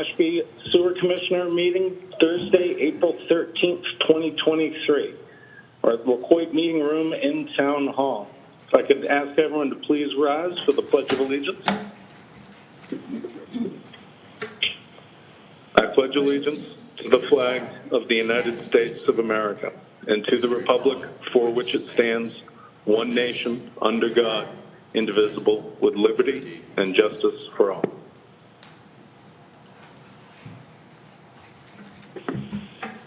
Mashpee Sewer Commissioner meeting Thursday, April 13th, 2023, or at the LaQuoit Meeting Room in Town Hall. If I could ask everyone to please rise for the Pledge of Allegiance. I pledge allegiance to the flag of the United States of America and to the republic for which it stands, one nation, under God, indivisible, with liberty and justice for all.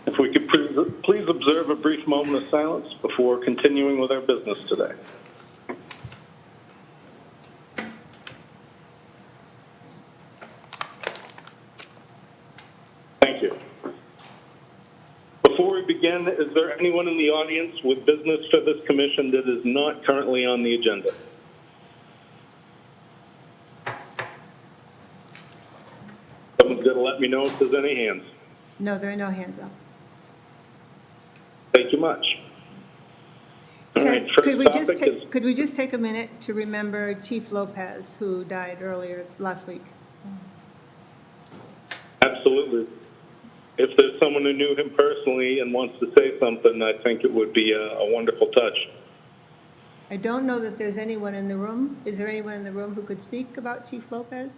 If we could please observe a brief moment of silence before continuing with our business today. Thank you. Before we begin, is there anyone in the audience with business for this commission that is not currently on the agenda? Someone's going to let me know if there's any hands. No, there are no hands up. Thank you much. All right, first topic is- Could we just take a minute to remember Chief Lopez, who died earlier last week? Absolutely. If there's someone who knew him personally and wants to say something, I think it would be a wonderful touch. I don't know that there's anyone in the room. Is there anyone in the room who could speak about Chief Lopez?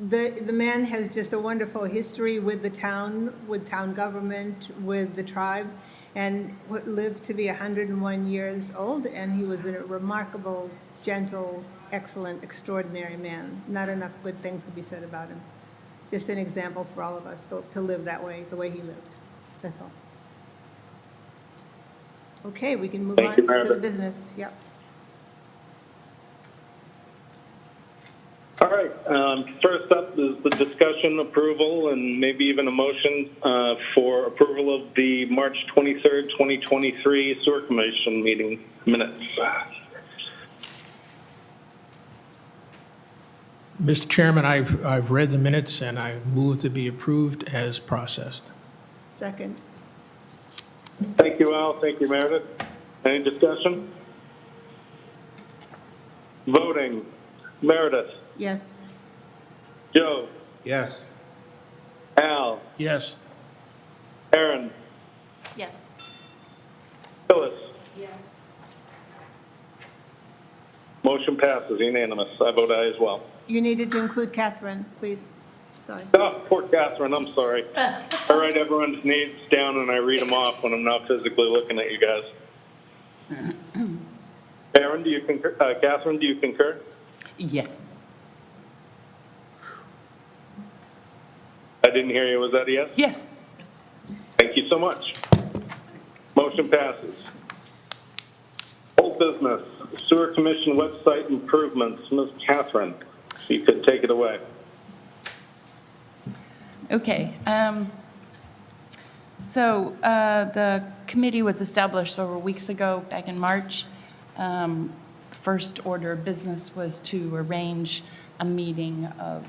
The man has just a wonderful history with the town, with town government, with the tribe, and lived to be 101 years old, and he was a remarkable, gentle, excellent, extraordinary man. Not enough good things could be said about him. Just an example for all of us to live that way, the way he lived. That's all. Okay, we can move Thank on you, to the Meredith. business. Yep. All right, first up is the discussion, approval, and maybe even a motion for approval of the March 23rd, 2023 Sewer Commission meeting minutes. Mr. Chairman, I've read the minutes and I move to be approved as processed. Second. Thank you, Al. Thank you, Meredith. Any discussion? Voting. Meredith. Yes. Joe. Yes. Al. Yes. Aaron. Yes. Phyllis. Yes. Motion passes unanimous. I vote aye as well. You needed to include Catherine, please. Sorry. Oh, poor Catherine, I'm sorry. I write everyone's names down and I read them off when I'm not physically looking at you guys. Aaron, do you concur? Catherine, do you concur? Yes. I didn't hear you. Was that a yes? Yes. Thank you so much. Motion passes. Old business, Sewer Commission website improvements. Ms. Catherine, you could take it away. Okay. So the committee was established several weeks ago, back in March. First order of business was to arrange a meeting of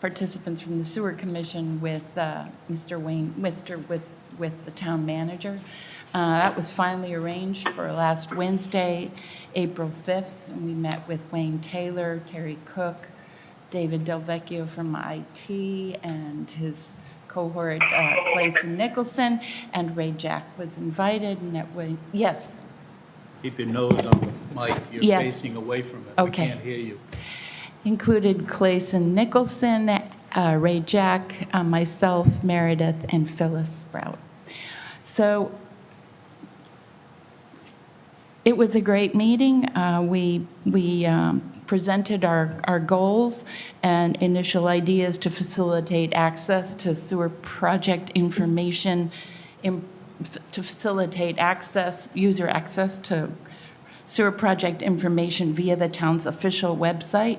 participants from the Sewer Commission with with the town manager. That was finally arranged for last Wednesday, April 5th, and we met with Wayne Taylor, Terry Cook, David Delvecchio from IT, and his cohort, Clayson Nicholson, and Ray Jack was invited, and that way, yes, Keep your nose on the mic. You're Yes. facing away from it. Okay. We can't hear you. included Clayson Nicholson, Ray Jack, myself, Meredith, and Phyllis Sprout. So it was a great meeting. We presented our goals and initial ideas to facilitate access to sewer project information, to facilitate user access to sewer project information via the town's official website,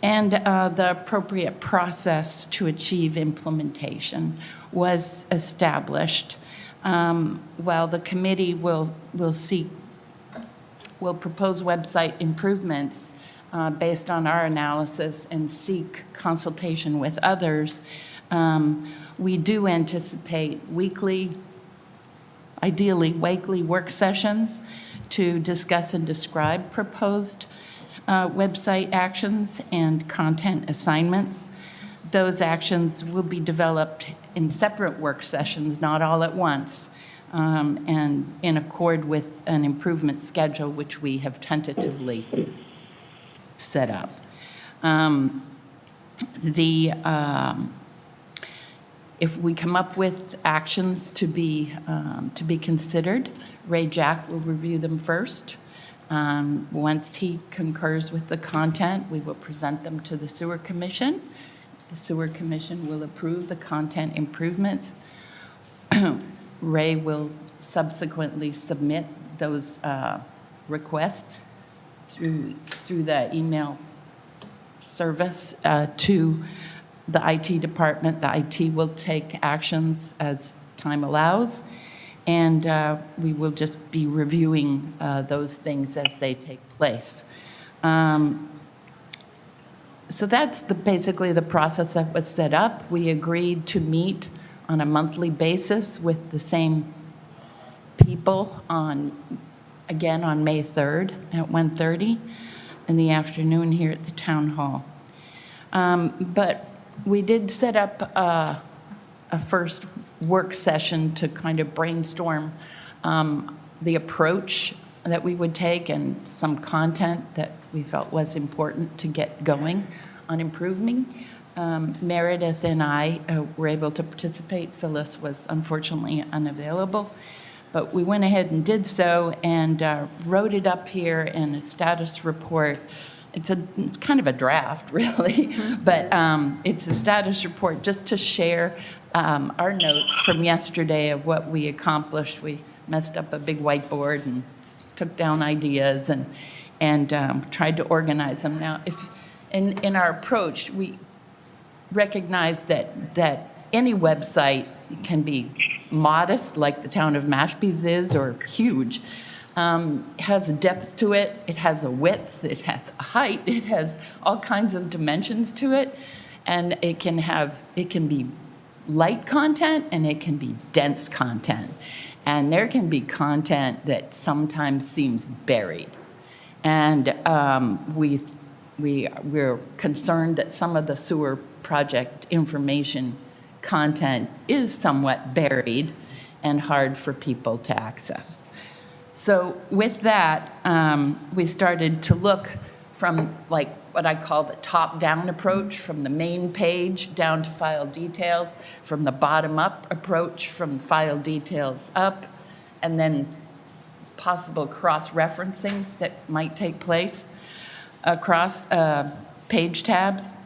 and the appropriate process to achieve implementation was established. While the committee will propose website improvements based on our analysis and seek consultation with others, we do anticipate ideally weekly work sessions to discuss and describe proposed website actions and content assignments. those actions will be developed in separate work sessions, not all at once, and in accord with an improvement schedule which we have tentatively set up. If we come up with actions to be considered, Ray Jack will review them first. Once he concurs with the content, we will present them to the Sewer Commission. The Sewer Commission will approve the content improvements. Ray will subsequently submit those requests through the email service to the IT department. The IT will take actions as time allows, and we will just be reviewing those things as they take place. So that's basically the process that was set up. We agreed to meet on a monthly basis with the same people again on May 3rd at 1:30 in the afternoon here at the town hall. But we did set up a first work session to kind of brainstorm the approach that we would take and some content that we felt was important to get going on improving. Meredith and I were able to participate. Phyllis was unfortunately unavailable. But we went ahead and did so and wrote it up here in a status report. It's kind of a draft, really, but it's a status report just to share our notes from yesterday of what we accomplished. We messed up a big whiteboard and took down ideas and tried to organize them. Now, if in our approach, we recognize that any website can be modest, like the town of Mashpee's is, or huge. It has a depth to it, it has a width, it has a height, it has all kinds of dimensions to it, and it can be light content and it can be dense content. And there can be content that sometimes seems buried. And we're concerned that some of the sewer project information content is somewhat buried and hard for people to access. So with that, we started to look from like what I call the top-down approach, from the main page down to file details, from the bottom-up approach, from file details up, and then possible cross-referencing that might take place across page tabs.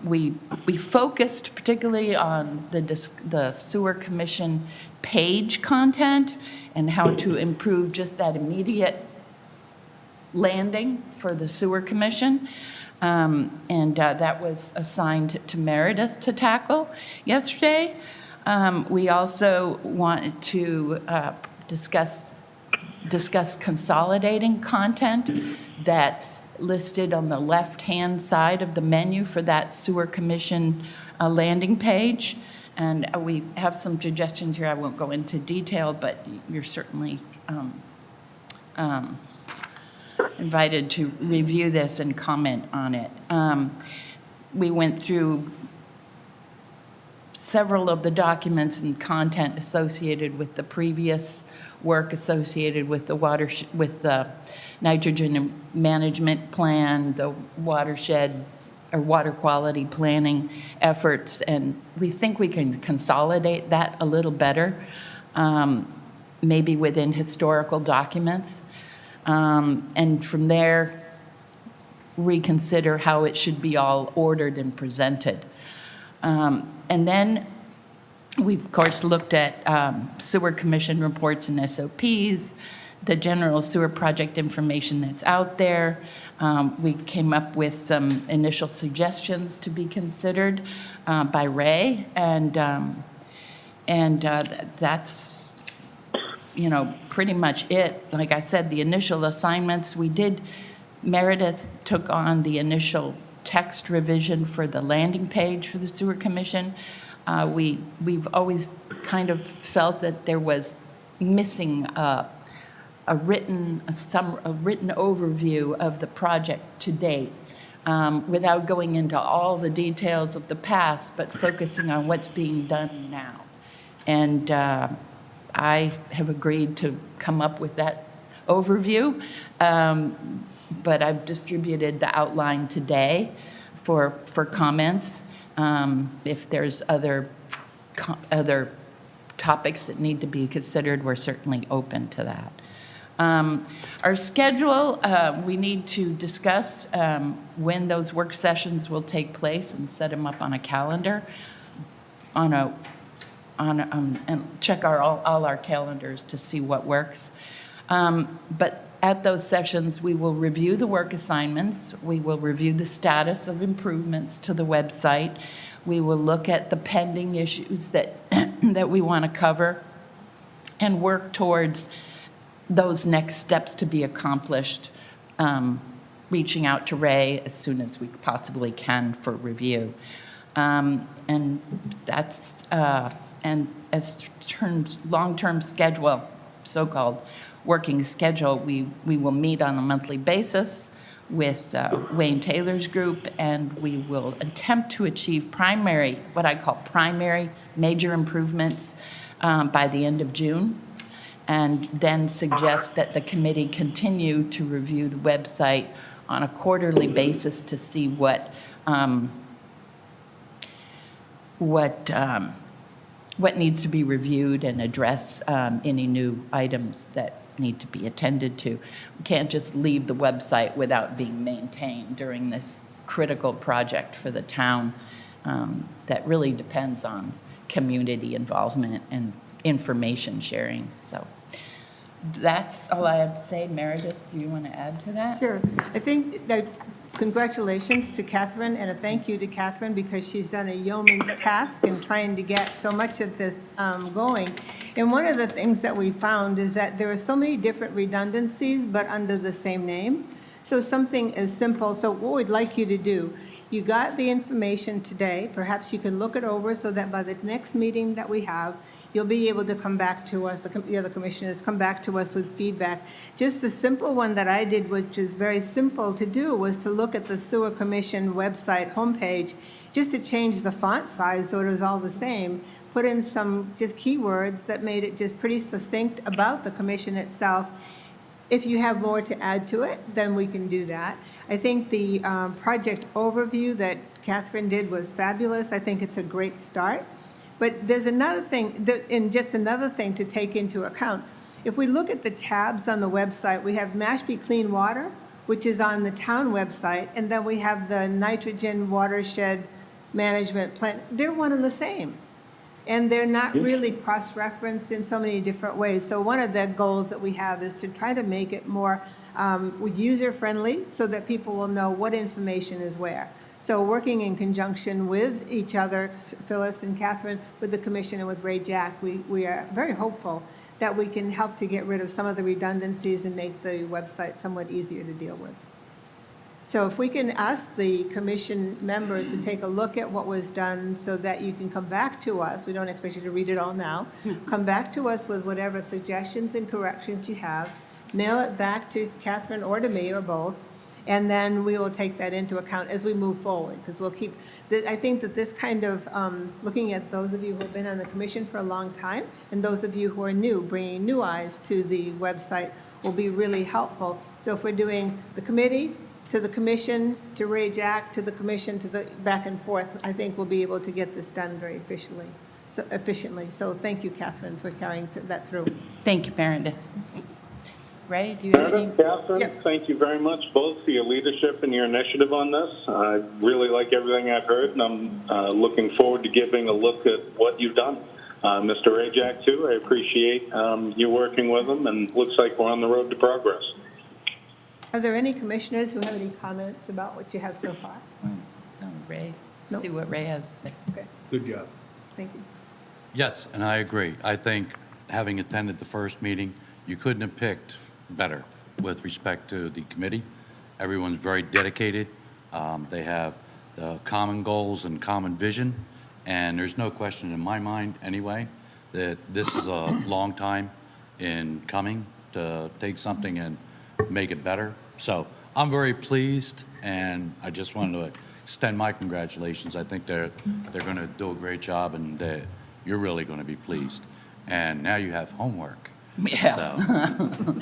We focused particularly on the Sewer Commission page content and how to improve just that immediate landing for the Sewer Commission. And that was assigned to Meredith to tackle yesterday. We also wanted to discuss consolidating content that's listed on the left-hand side of the menu for that Sewer Commission landing page. And we have some suggestions here. I won't go into detail, but you're certainly invited to review this and comment on it. We went through several of the documents and content associated with the previous work associated with the with the nitrogen management plan, the watershed or water quality planning efforts, and we think we can consolidate that a little better, maybe within historical documents, and from there reconsider how it should be all ordered and presented. And then we've, of course, looked at Sewer Commission reports and SOPs, the general sewer project information that's out there. We came up with some initial suggestions to be considered by Ray, and that's, pretty much it. Like I said, the initial assignments we did, Meredith took on the initial text revision for the landing page for the Sewer Commission. We've always kind of felt that there was missing a written overview of the project to date. without going into all the details of the past, but focusing on what's being done now. And I have agreed to come up with that overview, but I've distributed the outline today for comments. If there's other topics that need to be considered, we're certainly open to that. Our schedule, we need to discuss when those work sessions will take place and set them up on a calendar, and check all our calendars to see what works. But at those sessions, we will review the work assignments. We will review the status of improvements to the website. We will look at the pending issues that, that we want to cover and work towards those next steps to be accomplished, reaching out to Ray as soon as we possibly can for review. And that's, and as terms, long-term schedule, so-called working schedule, we will meet on a monthly basis with Wayne Taylor's group, and we will attempt to achieve primary, what I call primary major improvements by the end of June, and then suggest that the committee continue to review the website on a quarterly basis to see what needs to be reviewed and address any new items that need to be attended to. We can't just leave the website without being maintained during this critical project for the town that really depends on community involvement and information sharing. So that's all I have to say. Meredith, do you want to add to that? Sure. I think that congratulations to Catherine and a thank you to Catherine because she's done a yeoman's task in trying to get so much of this going. And one of the things that we found is that there are so many different redundancies, but under the same name. So something as simple, so what we'd like you to do, you got the information today, perhaps you can look it over so that by the next meeting that we have, you'll be able to come back to us, the other commissioners come back to us with feedback. Just the simple one that I did, which is very simple to do, was to look at the Sewer Commission website homepage, just to change the font size so it was all the same, put in some just keywords that made it just pretty succinct about the commission itself. If you have more to add to it, then we can do that. I think the project overview that Catherine did was fabulous. I think it's a great start. But there's another thing, and just another thing to take into account. If we look at the tabs on the website, we have Mashpee Clean Water, which is on the town website, and then we have the Nitrogen Watershed Management Plan. They're one and the same. And they're not really cross-referenced in so many different ways. So one of the goals that we have is to try to make it more user-friendly so that people will know what information is where. So working in conjunction with each other, Phyllis and Catherine, with the commission and with Ray Jack, we are very hopeful that we can help to get rid of some of the redundancies and make the website somewhat easier to deal with. So if we can ask the commission members to take a look at what was done so that you can come back to us, we don't expect you to read it all now, come back to us with whatever suggestions and corrections you have, mail it back to Catherine or to me or both, and then we will take that into account as we move forward, because we'll keep, I think that this kind of, looking at those of you who have been on the commission for a long time, and those of you who are new, bringing new eyes to the website will be really helpful. So if we're doing the committee, to the commission, to Ray Jack, to the commission, to the back and forth, I think we'll be able to get this done very efficiently. So thank you, Catherine, for carrying that through. Thank you, Meredith. Ray, do you have any? Meredith, Catherine, Yep. thank you very much both for your leadership and your initiative on this. I really like everything I've heard, and I'm looking forward to giving a look at what you've done. Mr. Rajak, too, I appreciate you working with him, and looks like we're on the road to progress. Are there any commissioners who have any comments about what you have so far? No, Ray, Nope. see what Ray has to say. Okay, Good job. thank you. Yes, and I agree. I think having attended the first meeting, you couldn't have picked better with respect to the committee. Everyone's very dedicated. They have common goals and common vision, and there's no question in my mind anyway that this is a long time in coming to take something and make it better. So I'm very pleased, and I just wanted to extend my congratulations. I think they're going to do a great job, and you're really going to be pleased. And now you have homework. Yeah. So,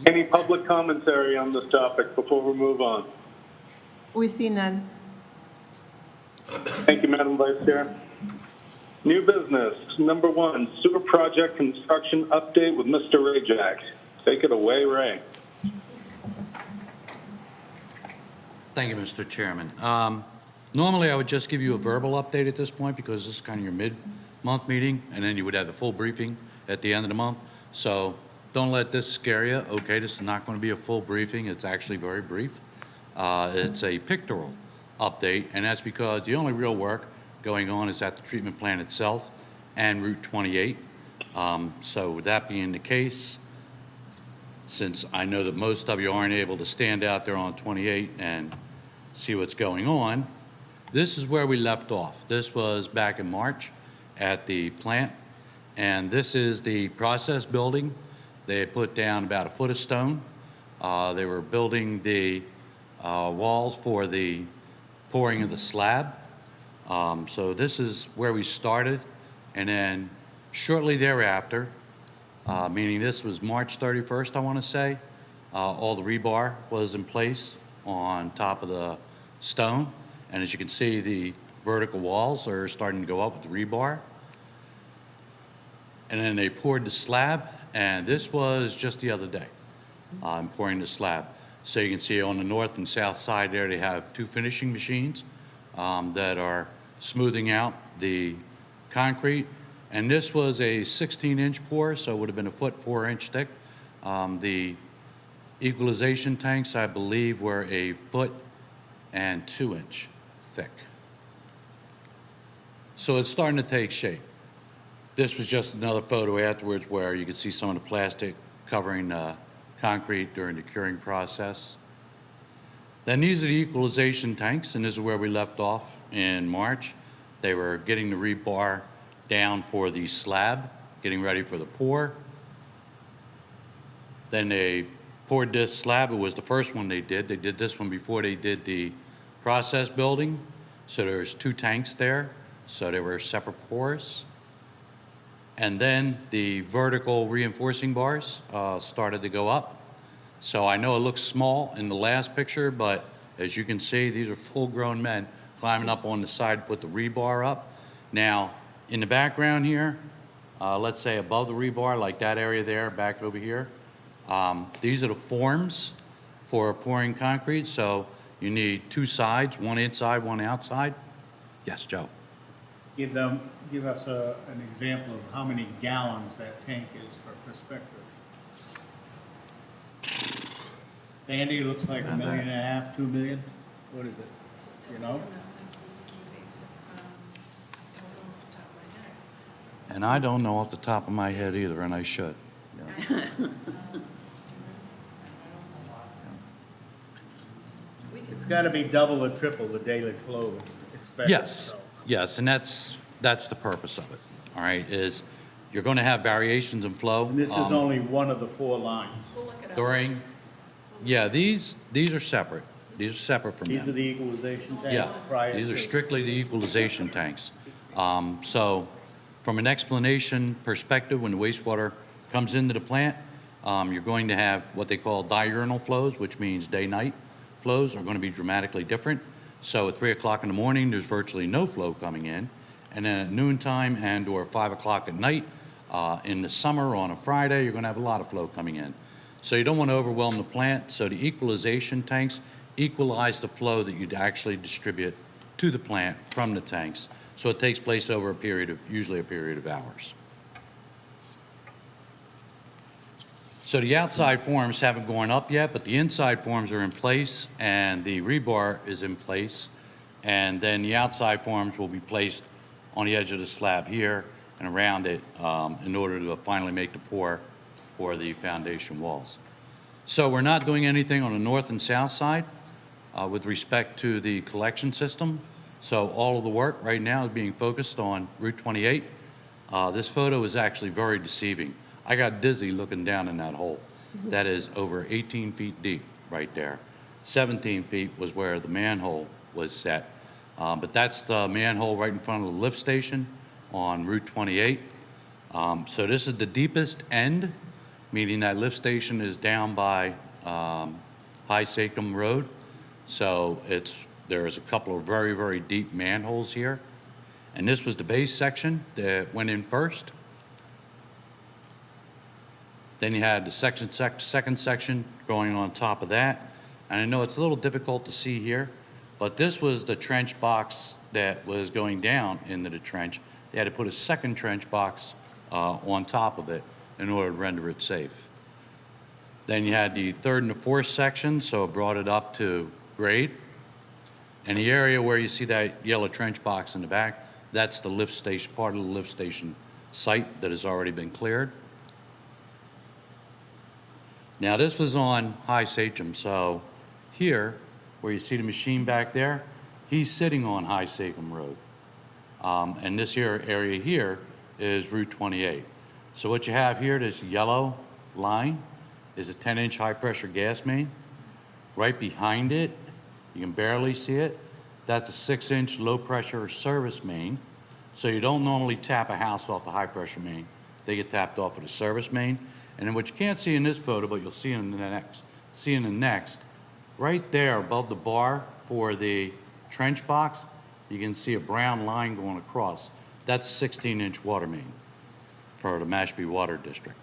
Any public commentary on this topic before we move on? We see none. Thank you, Madam Vice Chair. New business, number 1, sewer project construction update with Mr. Rajak. Take it away, Ray. thank you, Mr. Chairman. Normally, I would just give you a verbal update at this point because this is kind of your mid-month meeting, and then you would have the full briefing at the end of the month. So don't let this scare you. Okay, this is not going to be a full briefing. It's actually very brief. It's a pictorial update, and that's because the only real work going on is at the treatment plant itself and Route 28. So with that being the case, since I know that most of you aren't able to stand out there on 28 and see what's going on, this is where we left off. This was back in March at the plant, and this is the process building. They had put down about a foot of stone. They were building the walls for the pouring of the slab. So this is where we started, and then shortly thereafter, meaning this was March 31st, I want to say, all the rebar was in place on top of the stone, and as you can see, the vertical walls are starting to go up with the rebar. And then they poured the slab, and this was just the other day, pouring the slab. So you can see on the north and south side there, they have 2 finishing machines that are smoothing out the concrete. And this was a 16-inch pour, so it would have been a foot 4-inch thick. The equalization tanks, I believe, were a foot and 2-inch thick. So it's starting to take shape. This was just another photo afterwards where you could see some of the plastic covering concrete during the curing process. Then these are the equalization tanks, and this is where we left off in March. They were getting the rebar down for the slab, getting ready for the pour. Then they poured this slab. It was the first one they did. They did this one before they did the process building. So there's 2 tanks there. So they were separate pours. And then the vertical reinforcing bars started to go up. So I know it looks small in the last picture, but as you can see, these are full-grown men climbing up on the side to put the rebar up. Now, in the background here, let's say above the rebar, like that area there, back over here, these are the forms for pouring concrete. So you need 2 sides, one inside, one outside. Yes, Joe? Give us an example of how many gallons that tank is for perspective. Sandy, it looks like 1.5 million, 2 million. What is it? You know? And I don't know off the top of my head either, and I should. Yeah. It's got to be double or triple the daily flow expected. Yes, so. yes, and that's the purpose of it, all right, is you're going to have variations in flow. And this is only one of the 4 lines. During, yeah, these are separate. These are separate from These are them. the equalization tanks Yeah, prior to. these are strictly the equalization tanks. So from an explanation perspective, when the wastewater comes into the plant, you're going to have what they call diurnal flows, which means day-night flows are going to be dramatically different. So at 3 o'clock in the morning, there's virtually no flow coming in. And then at noontime and or 5 o'clock at night, in the summer on a Friday, you're going to have a lot of flow coming in. So you don't want to overwhelm the plant. So the equalization tanks equalize the flow that you'd actually distribute to the plant from the tanks. So it takes place over a period of, usually a period of hours. So the outside forms haven't gone up yet, but the inside forms are in place and the rebar is in place. And then the outside forms will be placed on the edge of the slab here and around it in order to finally make the pour for the foundation walls. So we're not doing anything on the north and south side with respect to the collection system. So all of the work right now is being focused on Route 28. This photo is actually very deceiving. I got dizzy looking down in that hole. that is over 18 feet deep right there. 17 feet was where the manhole was set. But that's the manhole right in front of the lift station on Route 28. So this is the deepest end, meaning that lift station is down by High Sachem Road. So there's a couple of very, very deep manholes here. And this was the base section that went in first. Then you had the second section going on top of that. And I know it's a little difficult to see here, but this was the trench box that was going down into the trench. They had to put a second trench box on top of it in order to render it safe. Then you had the third and the fourth section, so it brought it up to grade. And the area where you see that yellow trench box in the back, that's the lift station, part of the lift station site that has already been cleared. Now this was on High Sachem, so here, where you see the machine back there, he's sitting on High Sachem Road. And this here area here is Route 28. So what you have here, this yellow line, is a 10-inch high-pressure gas main. Right behind it, you can barely see it, that's a 6-inch low-pressure service main. So you don't normally tap a house off the high-pressure main. They get tapped off of the service main. And then what you can't see in this photo, but you'll see in the next, right there above the bar for the trench box, you can see a brown line going across. That's a 16-inch water main for the Mashpee Water District.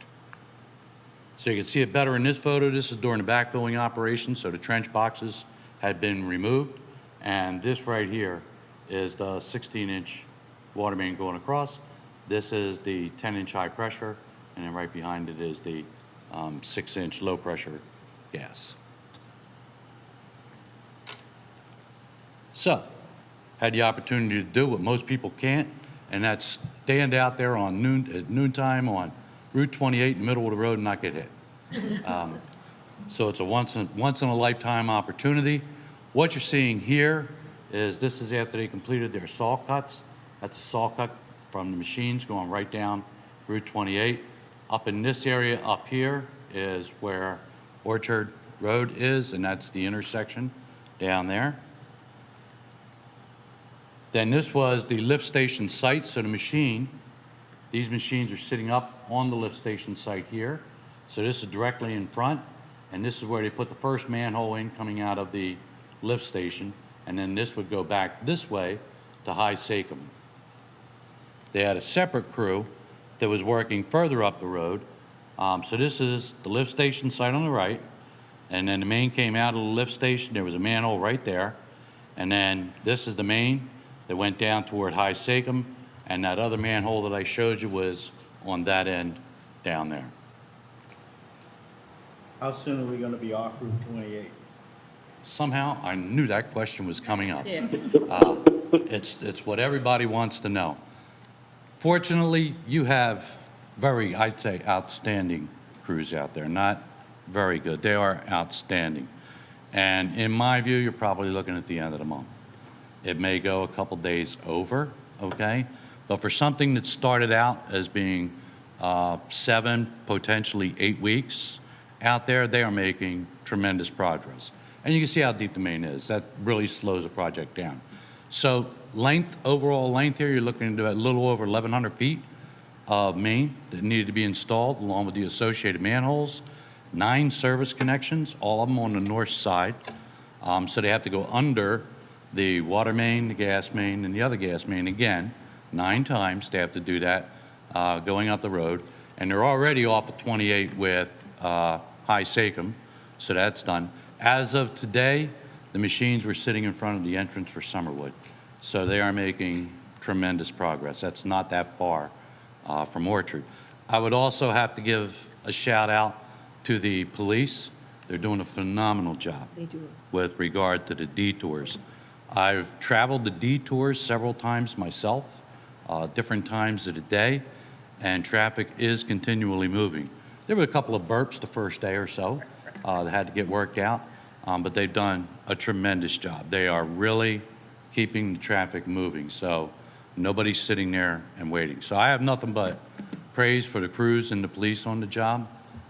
So you can see it better in this photo. This is during the backfilling operation, so the trench boxes had been removed. And this right here is the 16-inch water main going across. This is the 10-inch high pressure, and then right behind it is the 6-inch low pressure gas. So, had the opportunity to do what most people can't, and that's stand out there at noontime on Route 28 in the middle of the road and not get hit. So it's a once in a lifetime opportunity. What you're seeing here is this is after they completed their saw cuts. That's a saw cut from the machines going right down Route 28. Up in this area up here is where Orchard Road is, and that's the intersection down there. Then this was the lift station site, so these machines are sitting up on the lift station site here. So this is directly in front, and this is where they put the first manhole in coming out of the lift station, and then this would go back this way to High Sachem. They had a separate crew that was working further up the road. So this is the lift station site on the right, and then the main came out of the lift station. There was a manhole right there, and then this is the main that went down toward High Sachem, and that other manhole that I showed you was on that end down there. How soon are we gonna be off Route 28? Somehow, I knew that question was coming up. Yeah. It's what everybody wants to know. Fortunately, you have very, I'd say, outstanding crews out there. Not very good. They are outstanding. And in my view, you're probably looking at the end of the month. It may go a couple days over, okay? But for something that started out as being 7, potentially 8 weeks out there, they are making tremendous progress. And you can see how deep the main is. That really slows the project down. So overall length here, you're looking at a little over 1,100 feet of main that needed to be installed, along with the associated manholes, 9 service connections, all of them on the north side. So they have to go under the water main, the gas main, and the other gas main again, 9 times. They have to do that going up the road. And they're already off of 28 with High Sachem, so that's done. As of today, the machines were sitting in front of the entrance for Summerwood. So they are making tremendous progress. That's not that far from Orchard. I would also have to give a shout out to the police. They're doing a phenomenal job. They do. With regard to the detours. I've traveled the detours several times myself, different times of the day, and traffic is continually moving. There were a couple of burps the first day or so that had to get worked out, but they've done a tremendous job. They are really keeping the traffic moving, so nobody's sitting there and waiting. So I have nothing but praise for the crews and the police on the job.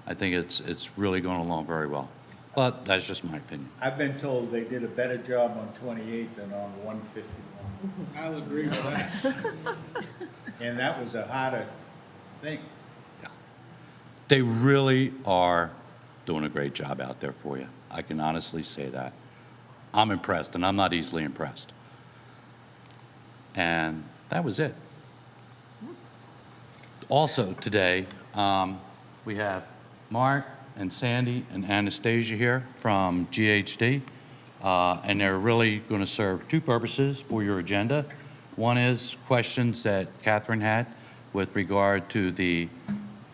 I think it's really going along very well. But that's just my opinion. I've been told they did a better job on 28 than on 151. I'll agree with that. And that was a harder thing. They really are doing a great job out there for you. I can honestly say that. I'm impressed, and I'm not easily impressed. And that was it. Also today, we have Mark and Sandy and Anastasia here from GHD, and they're really going to serve two purposes for your agenda. One is questions that Catherine had with regard to the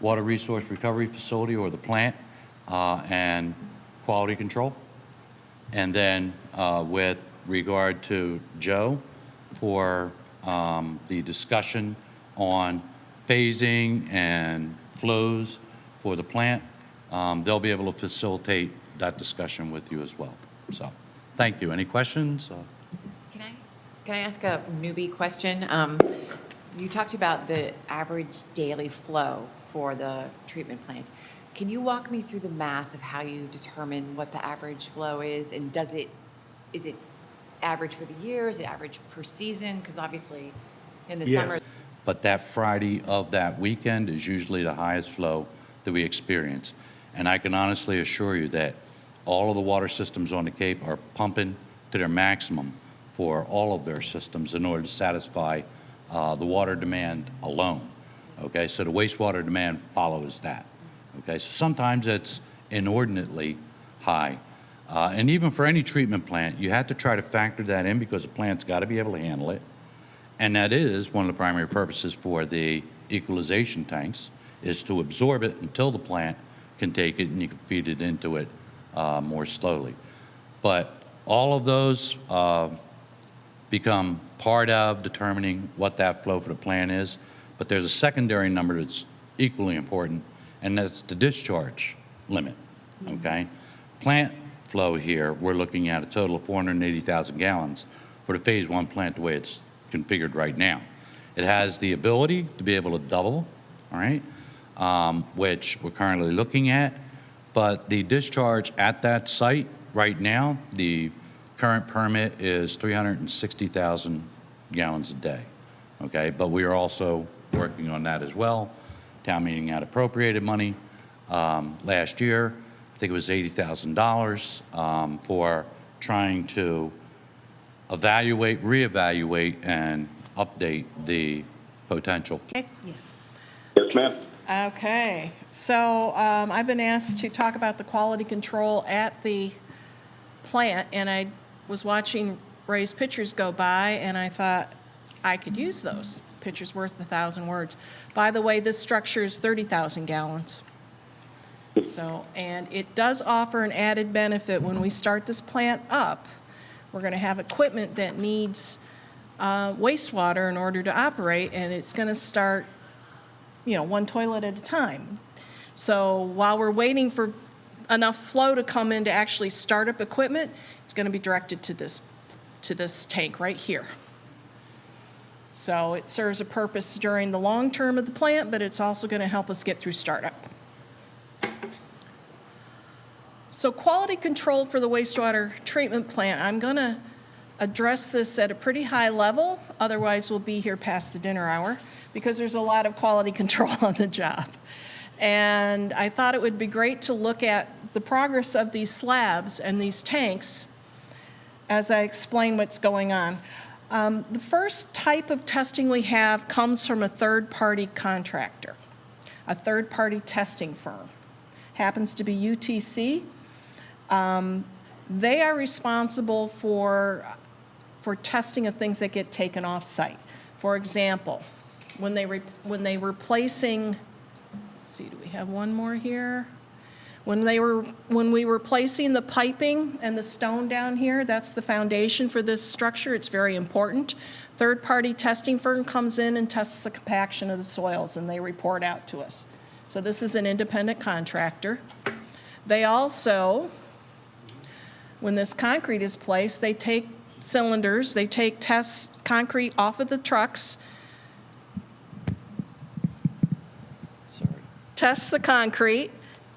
Water Resource Recovery Facility or the plant and quality control. And then with regard to Joe for the discussion on phasing and flows for the plant, they'll be able to facilitate that discussion with you as well. So, thank you. Any questions? Can I ask a newbie question? You talked about the average daily flow for the treatment plant. Can you walk me through the math of how you determine what the average flow is? And is it average for the year? Is it average per season? Because obviously in the Yes. summer. But that Friday of that weekend is usually the highest flow that we experience. And I can honestly assure you that all of the water systems on the Cape are pumping to their maximum for all of their systems in order to satisfy the water demand alone. Okay, so the wastewater demand follows that. Okay, so sometimes it's inordinately high. And even for any treatment plant, you have to try to factor that in because the plant's got to be able to handle it. And that is one of the primary purposes for the equalization tanks, is to absorb it until the plant can take it and you can feed it into it more slowly. But all of those become part of determining what that flow for the plant is. But there's a secondary number that's equally important, and that's the discharge limit, okay? Plant flow here, we're looking at a total of 480,000 gallons for the phase one plant the way it's configured right now. It has the ability to be able to double, all right, which we're currently looking at, but the discharge at that site right now, the current permit is 360,000 gallons a day, okay? But we are also working on that as well. Town meeting had appropriated money last year. I think it was $80,000 for trying to evaluate, reevaluate, and update the potential. Yes. Yes, ma'am. Okay, so I've been asked to talk about the quality control at the plant, and I was watching Ray's pictures go by, and I thought I could use those. Pictures worth 1,000 words. By the way, this structure is 30,000 gallons. So, and it does offer an added benefit. When we start this plant up, we're going to have equipment that needs wastewater in order to operate, and it's going to start, one toilet at a time. So while we're waiting for enough flow to come in to actually start up equipment, it's going to be directed to this tank right here. So it serves a purpose during the long term of the plant, but it's also going to help us get through startup. So quality control for the wastewater treatment plant, I'm going to address this at a pretty high level, otherwise we'll be here past the dinner hour, because there's a lot of quality control on the job. And I thought it would be great to look at the progress of these slabs and these tanks as I explain what's going on. The first type of testing we have comes from a third-party contractor, a third-party testing firm. Happens to be UTC. They are responsible for testing of things that get taken off-site. For example, when they were placing, let's see, do we have one more here? When we were placing the piping and the stone down here, that's the foundation for this structure. It's very important. Third-party testing firm comes in and tests the compaction of the soils, and they report out to us. So this is an independent contractor. They also, when this concrete is placed, they take cylinders, they take test concrete off of the trucks, test the concrete,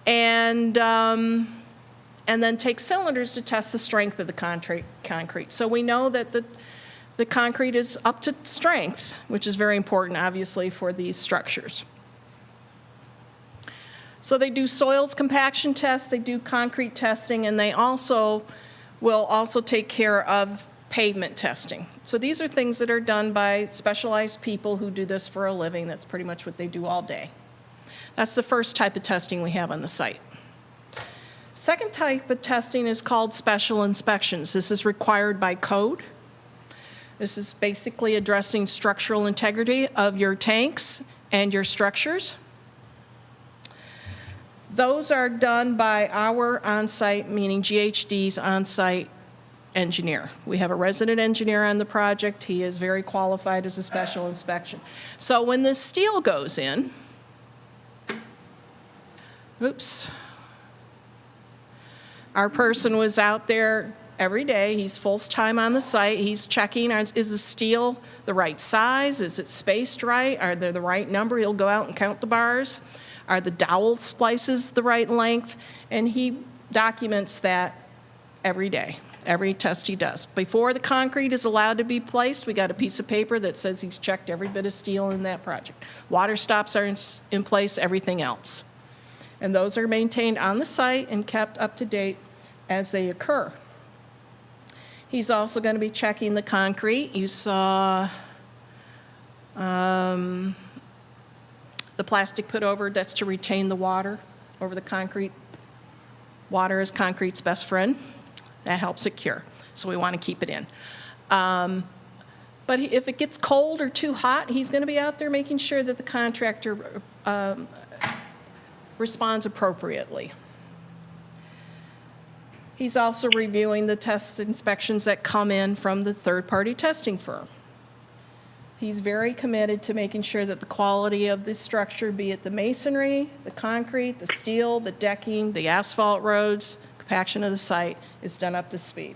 and then take cylinders to test the strength of the concrete. So we know that the concrete is up to strength, which is very important, obviously, for these structures. So they do soils compaction tests, they do concrete testing, and they will also take care of pavement testing. So these are things that are done by specialized people who do this for a living. That's pretty much what they do all day. That's the first type of testing we have on the site. Second type of testing is called special inspections. This is required by code. This is basically addressing structural integrity of your tanks and your structures. Those are done by our on-site, meaning GHD's on-site engineer. We have a resident engineer on the project. He is very qualified as a special inspection. So when the steel goes in, our person was out there every day. He's full-time on the site. He's checking, is the steel the right size? Is it spaced right? Are they the right number? He'll go out and count the bars. Are the dowel splices the right length? And he documents that every day, every test he does. Before the concrete is allowed to be placed, we got a piece of paper that says he's checked every bit of steel in that project. Water stops are in place, everything else. And those are maintained on the site and kept up to date as they occur. He's also going to be checking the concrete. You saw the plastic put over, that's to retain the water over the concrete. Water is concrete's best friend. That helps it cure, so we want to keep it in. But if it gets cold or too hot, he's going to be out there making sure that the contractor responds appropriately. He's also reviewing the test inspections that come in from the third-party testing firm. He's very committed to making sure that the quality of the structure, be it the masonry, the concrete, the steel, the decking, the asphalt roads, compaction of the site, is done up to speed.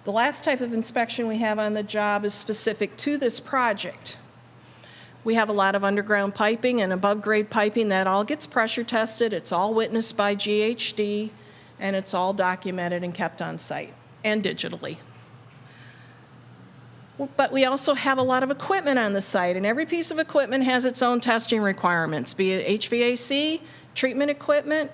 The last type of inspection we have on the job is specific to this project. We have a lot of underground piping and above-grade piping. That all gets pressure tested. It's all witnessed by GHD, and it's all documented and kept on site and digitally. But we also have a lot of equipment on the site, and every piece of equipment has its own testing requirements, be it HVAC, treatment equipment,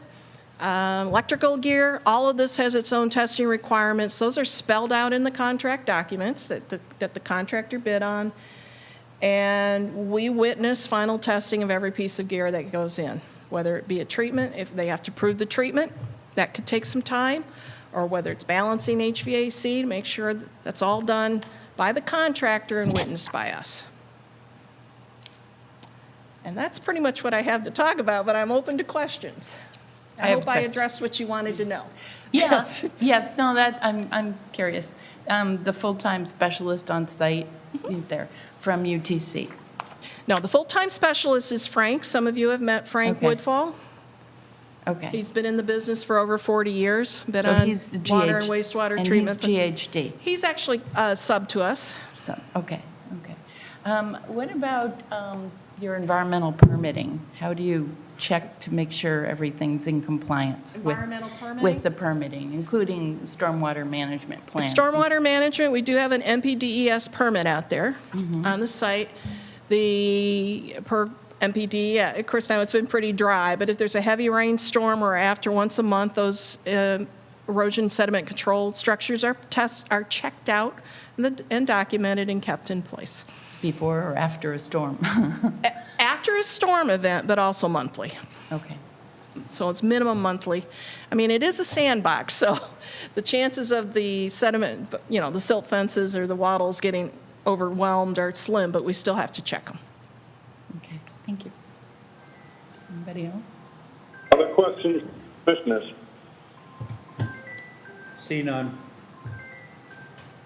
electrical gear. All of this has its own testing requirements. Those are spelled out in the contract documents that the contractor bid on, and we witness final testing of every piece of gear that goes in, whether it be a treatment, if they have to prove the treatment, that could take some time, or whether it's balancing HVAC to make sure that's all done by the contractor and witnessed by us. And that's pretty much what I have to talk about, but I'm open to questions. I have hope I questions. addressed what you wanted to know. Yes, yes, no, that, I'm curious. The full-time specialist on site, he's there, from UTC. No, the full-time specialist is Frank. Some of you have met Frank Okay. Woodfall. Okay. He's been in the business for over 40 years, been So on he's the water and GH wastewater and treatment. he's GHD. He's actually sub to us. So, okay, okay. What about your environmental permitting? How do you check to make sure everything's in compliance with? Environmental permitting? With the permitting, including stormwater management plans? Stormwater management, we do have an NPDES permit out there on the site. Per MPD, of course, now it's been pretty dry, but if there's a heavy rainstorm or after once a month, those erosion sediment control structures are checked out and documented and kept in place. Before or after a storm? After a storm event, but also monthly. Okay, So it's minimum monthly. I mean, it is a sandbox, so the chances of the sediment, the silt fences or the wattles getting overwhelmed are slim, but we still have to check them. okay, thank you. Anybody else? Other questions, commissioners? See none.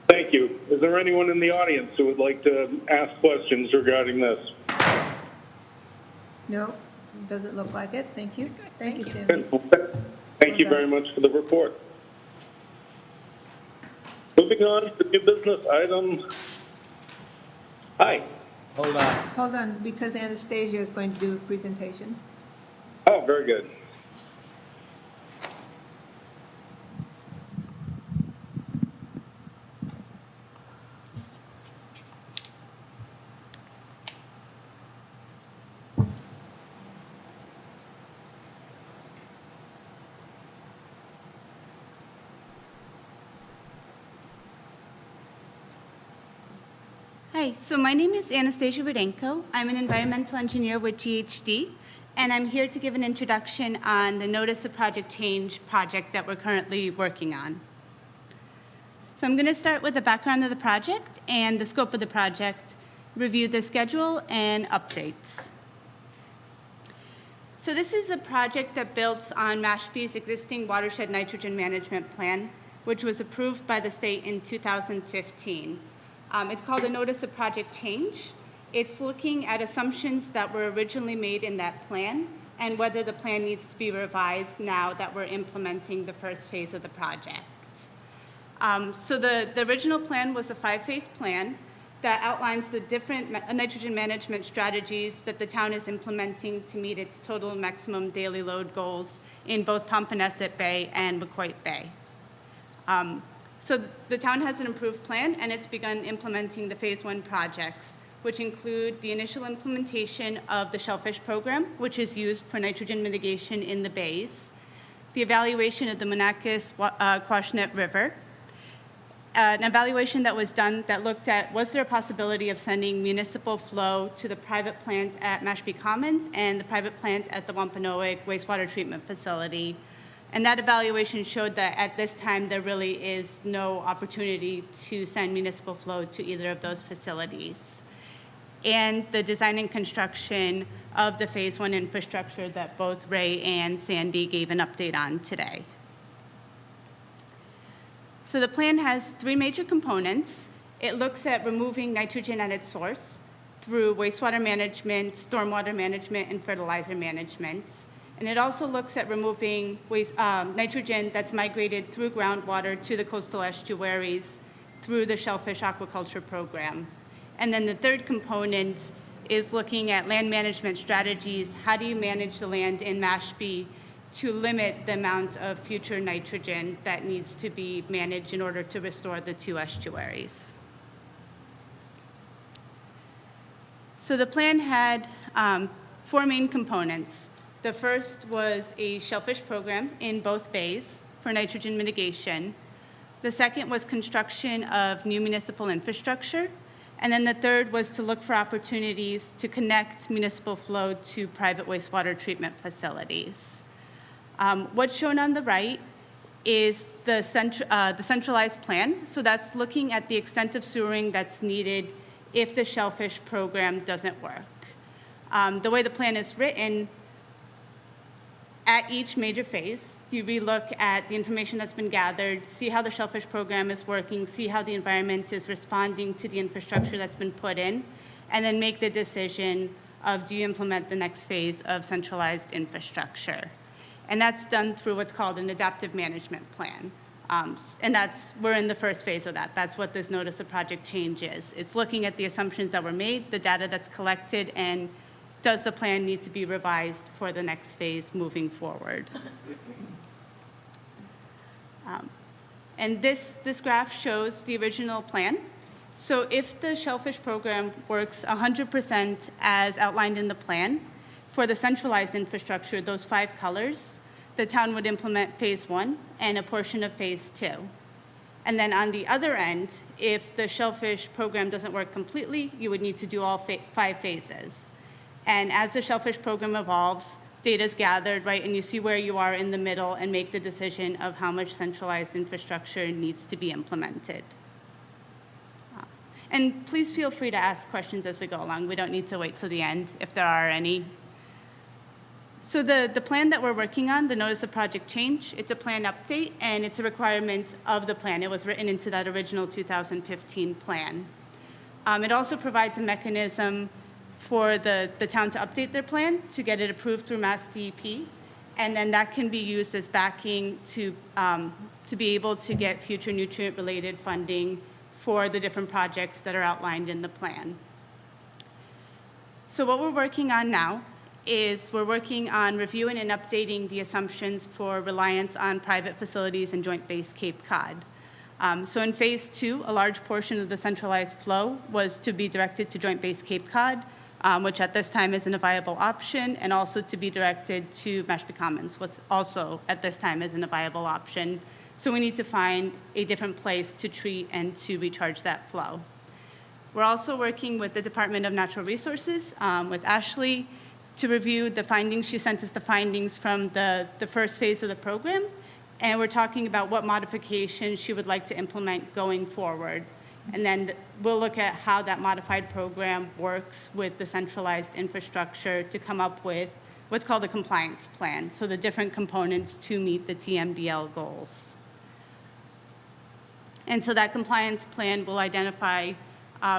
Thank you. Is there anyone in the audience who would like to ask questions regarding this? No, doesn't look like it. Thank you. Thank you, Sandy. Thank you very much for the report. Moving on to new business item. Hi. Hold on. Hold on, because Anastasia is going to do a presentation. Oh, Oh, very good. Hi, so my name is Anastasia Rudenko. I'm an environmental engineer with GHD, and I'm here to give an introduction on the Notice of Project Change project that we're currently working on. So I'm going to start with the background of the project and the scope of the project, review the schedule, and updates. So this is a project that builds on Mashpee's existing watershed nitrogen management plan, which was approved by the state in 2015. It's called a Notice of Project Change. It's looking at assumptions that were originally made in that plan and whether the plan needs to be revised now that we're implementing the first phase of the project. So the original plan was a 5-phase plan that outlines the different nitrogen management strategies that the town is implementing to meet its total maximum daily load goals in both Pompanesett Bay and McCoy Bay. So the town has an approved plan, and it's begun implementing the Phase 1 projects, which include the initial implementation of the shellfish program, which is used for nitrogen mitigation in the bays, the evaluation of the Monakas-Quashnet River, an evaluation that was done that looked at was there a possibility of sending municipal flow to the private plant at Mashpee Commons and the private plant at the Wampanoag wastewater treatment facility. And that evaluation showed that at this time, there really is no opportunity to send municipal flow to either of those facilities. And the design and construction of the Phase 1 infrastructure that both Ray and Sandy gave an update on today. So the plan has 3 major components. It looks at removing nitrogen at its source through wastewater management, stormwater management, and fertilizer management. And it also looks at removing nitrogen that's migrated through groundwater to the coastal estuaries through the shellfish aquaculture program. And then the third component is looking at land management strategies. How do you manage the land in Mashpee to limit the amount of future nitrogen that needs to be managed in order to restore the 2 estuaries? So the plan had 4 main components. The first was a shellfish program in both bays for nitrogen mitigation. The second was construction of new municipal infrastructure. And then the third was to look for opportunities to connect municipal flow to private wastewater treatment facilities. What's shown on the right is the centralized plan. So that's looking at the extent of sewering that's needed if the shellfish program doesn't work. The way the plan is written, at each major phase, you relook at the information that's been gathered, see how the shellfish program is working, see how the environment is responding to the infrastructure that's been put in, and then make the decision of do you implement the next phase of centralized infrastructure. And that's done through what's called an adaptive management plan. And we're in the first phase of that. That's what this Notice of Project Change is. It's looking at the assumptions that were made, the data that's collected, and does the plan need to be revised for the next phase moving forward? And this graph shows the original plan. So if the shellfish program works 100% as outlined in the plan, for the centralized infrastructure, those 5 colors, the town would implement Phase 1 and a portion of Phase 2. And then on the other end, if the shellfish program doesn't work completely, you would need to do all 5 phases. And as the shellfish program evolves, data is gathered, right, and you see where you are in the middle and make the decision of how much centralized infrastructure needs to be implemented. And please feel free to ask questions as we go along. We don't need to wait till the end if there are any. So the plan that we're working on, the Notice of Project Change, it's a plan update, and it's a requirement of the plan. It was written into that original 2015 plan. It also provides a mechanism for the town to update their plan, to get it approved through Mass DEP, and then that can be used as backing to be able to get future nutrient-related funding for the different projects that are outlined in the plan. So what we're working on now is we're working on reviewing and updating the assumptions for reliance on private facilities in Joint Base Cape Cod. So in Phase 2, a large portion of the centralized flow was to be directed to Joint Base Cape Cod, which at this time isn't a viable option, and also to be directed to Mashpee Commons, which also at this time isn't a viable option. So we need to find a different place to treat and to recharge that flow. We're also working with the Department of Natural Resources, with Ashley, to review the findings. She sent us the findings from the first phase of the program, and we're talking about what modifications she would like to implement going forward. And then we'll look at how that modified program works with the centralized infrastructure to come up with what's called a compliance plan, so the different components to meet the TMDL goals. And so that compliance plan will identify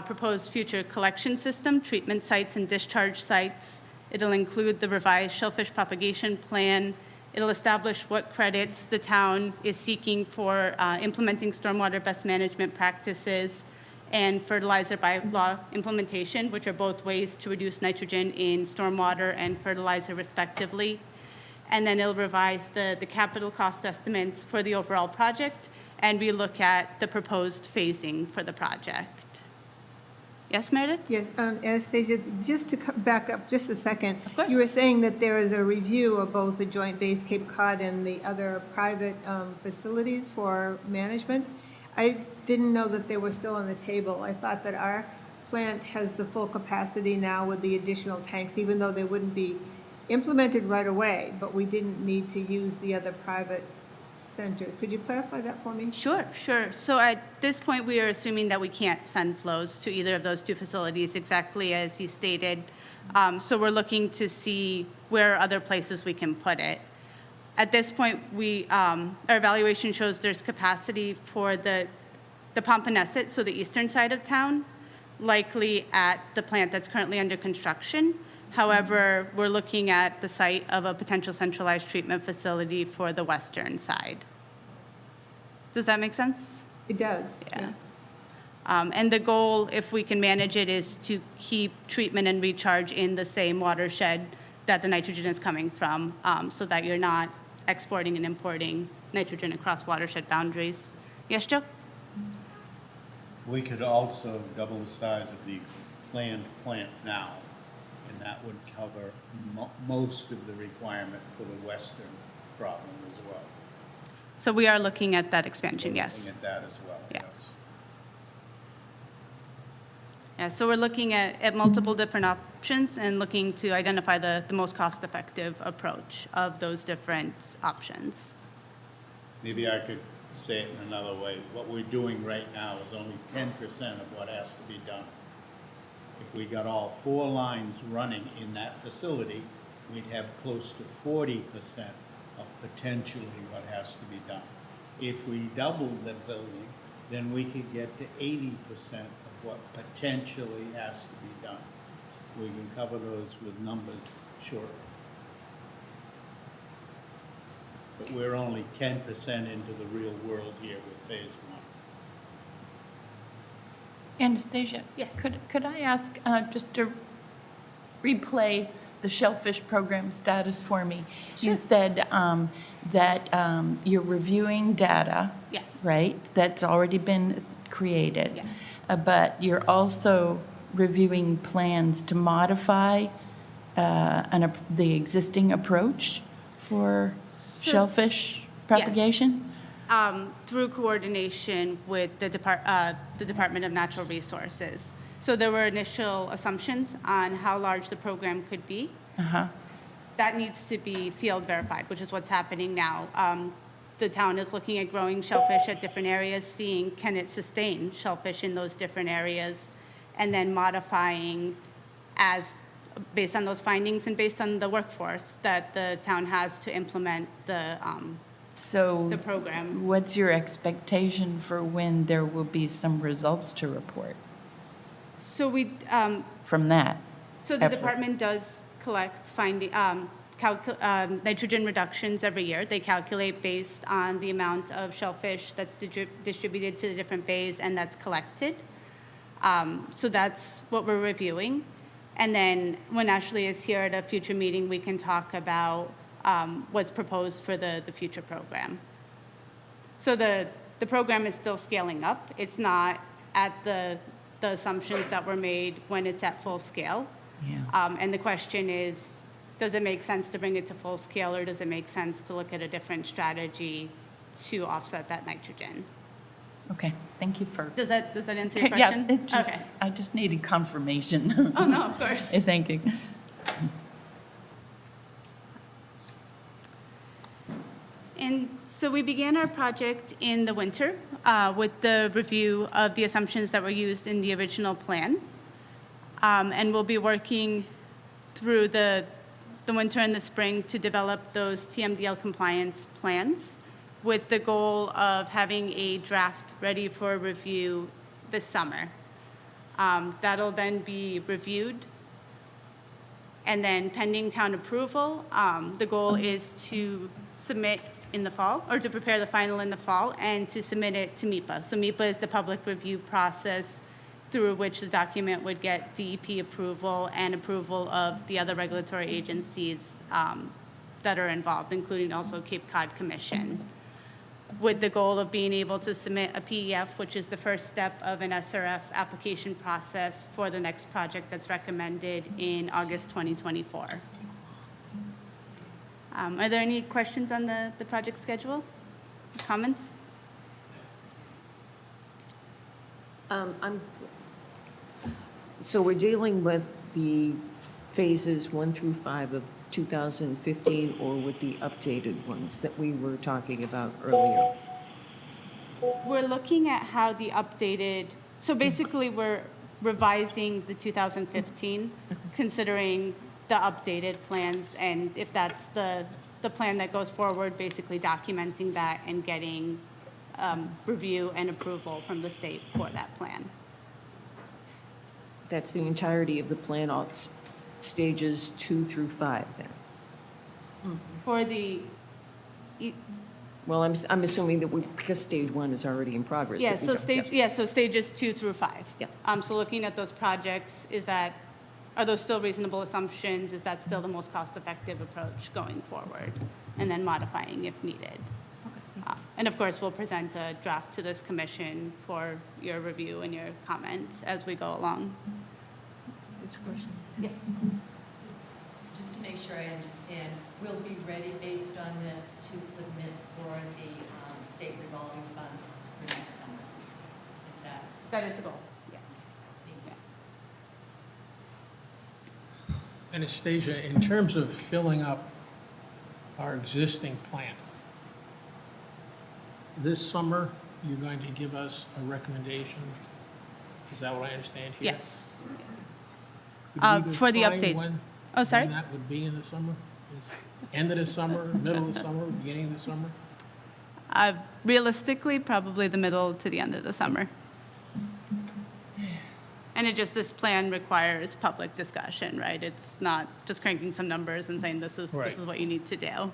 proposed future collection system, treatment sites, and discharge sites. It'll include the revised shellfish propagation plan. It'll establish what credits the town is seeking for implementing stormwater best management practices and fertilizer bylaw implementation, which are both ways to reduce nitrogen in stormwater and fertilizer respectively. And then it'll revise the capital cost estimates for the overall project and relook at the proposed phasing for the project. Yes, Meredith? Yes, Anastasia, just to back up just a second. Of course. You were saying that there is a review of both the Joint Base Cape Cod and the other private facilities for management. I didn't know that they were still on the table. I thought that our plant has the full capacity now with the additional tanks, even though they wouldn't be implemented right away, but we didn't need to use the other private centers. Could you clarify that for me? Sure. So at this point, we are assuming that we can't send flows to either of those two facilities exactly as you stated. So we're looking to see where other places we can put it. At this point, our evaluation shows there's capacity for the Pompanesett, so the eastern side of town, likely at the plant that's currently under construction. However, we're looking at the site of a potential centralized treatment facility for the western side. Does that make sense? It does. Yeah. And the goal, if we can manage it, is to keep treatment and recharge in the same watershed that the nitrogen is coming from, so that you're not exporting and importing nitrogen across watershed boundaries. Yes, Joe? We could also double the size of the planned plant now, and that would cover most of the requirement for the western problem as well. So we are looking at that expansion, Looking yes. at that as well, Yeah. yes. Yeah, so we're looking at multiple different options and looking to identify the most cost-effective approach of those different options. Maybe I could say it in another way. What we're doing right now is only 10% of what has to be done. If we got all 4 lines running in that facility, we'd have close to 40% of potentially what has to be done. If we doubled the building, then we could get to 80% of what potentially has to be done. We can cover those with numbers shortly. But we're only 10% into the real world here with phase 1. Anastasia? Yes. Could I ask just to replay the shellfish program status for me? You said that you're reviewing data. Yes. Right? That's already been created. Yes. But you're also reviewing plans to modify the existing approach for shellfish propagation? Through coordination with the Department of Natural Resources. So there were initial assumptions on how large the program could be. Uh-huh. That needs to be field verified, which is what's happening now. The town is looking at growing shellfish at different areas, seeing can it sustain shellfish in those different areas, and then modifying based on those findings and based on the workforce that the town has to implement the program. What's your expectation for when there will be some results to report So from that? So the effort? department does collect nitrogen reductions every year. They calculate based on the amount of shellfish that's distributed to the different bays and that's collected. So that's what we're reviewing. And then when Ashley is here at a future meeting, we can talk about what's proposed for the future program. So the program is still scaling up. It's not at the assumptions that were made when it's at full scale. Yeah. And the question is, does it make sense to bring it to full scale, or does it make sense to look at a different strategy to offset that nitrogen? Okay, thank you for. Does that answer your Yeah, question? it just, Okay. I just needed confirmation. Oh, no, of course. Thank you. And so we began our project in the winter with the review of the assumptions that were used in the original plan. And we'll be working through the winter and the spring to develop those TMDL compliance plans with the goal of having a draft ready for review this summer. That'll then be reviewed. And then pending town approval, the goal is to submit in the fall, or to prepare the final in the fall, and to submit it to MIPA. So MIPA is the public review process through which the document would get DEP approval and approval of the other regulatory agencies that are involved, including also Cape Cod Commission, with the goal of being able to submit a PEF, which is the first step of an SRF application process for the next project that's recommended in August 2024. Are there any questions on the project schedule? Comments? So we're dealing with the phases 1 through 5 of 2015, or with the updated ones that we were talking about earlier? We're looking at how the updated, so basically we're revising the 2015, considering the updated plans, and if that's the plan that goes forward, basically documenting that and getting review and approval from the state for that plan. That's the entirety of the plan, all stages 2 through 5 then? For the, Well, I'm assuming that because stage 1 is already in progress. yeah, that we so don't- so stages 2 through 5. Yeah. So looking at those projects, are those still reasonable assumptions? Is that still the most cost-effective approach going forward? And then modifying if needed. And of course, we'll present a draft to this commission for your review and your comments as we go along. That's a question. Yes. Just to make sure I understand, we'll be ready based on this to submit for the state revolving funds for next summer. Is that? That is the goal, yes. Yeah. Anastasia, in terms of filling up our existing plant, this summer, you're going to give us a recommendation? Is that what I understand here? Yes. Could we For the define update. when- Oh, sorry? When that would be in the summer? Is end of the summer, middle of the summer, beginning of the summer? Realistically, probably the middle to the end of the summer. And this plan requires public discussion, right? It's not just cranking some numbers and saying this is Right. what you need to do.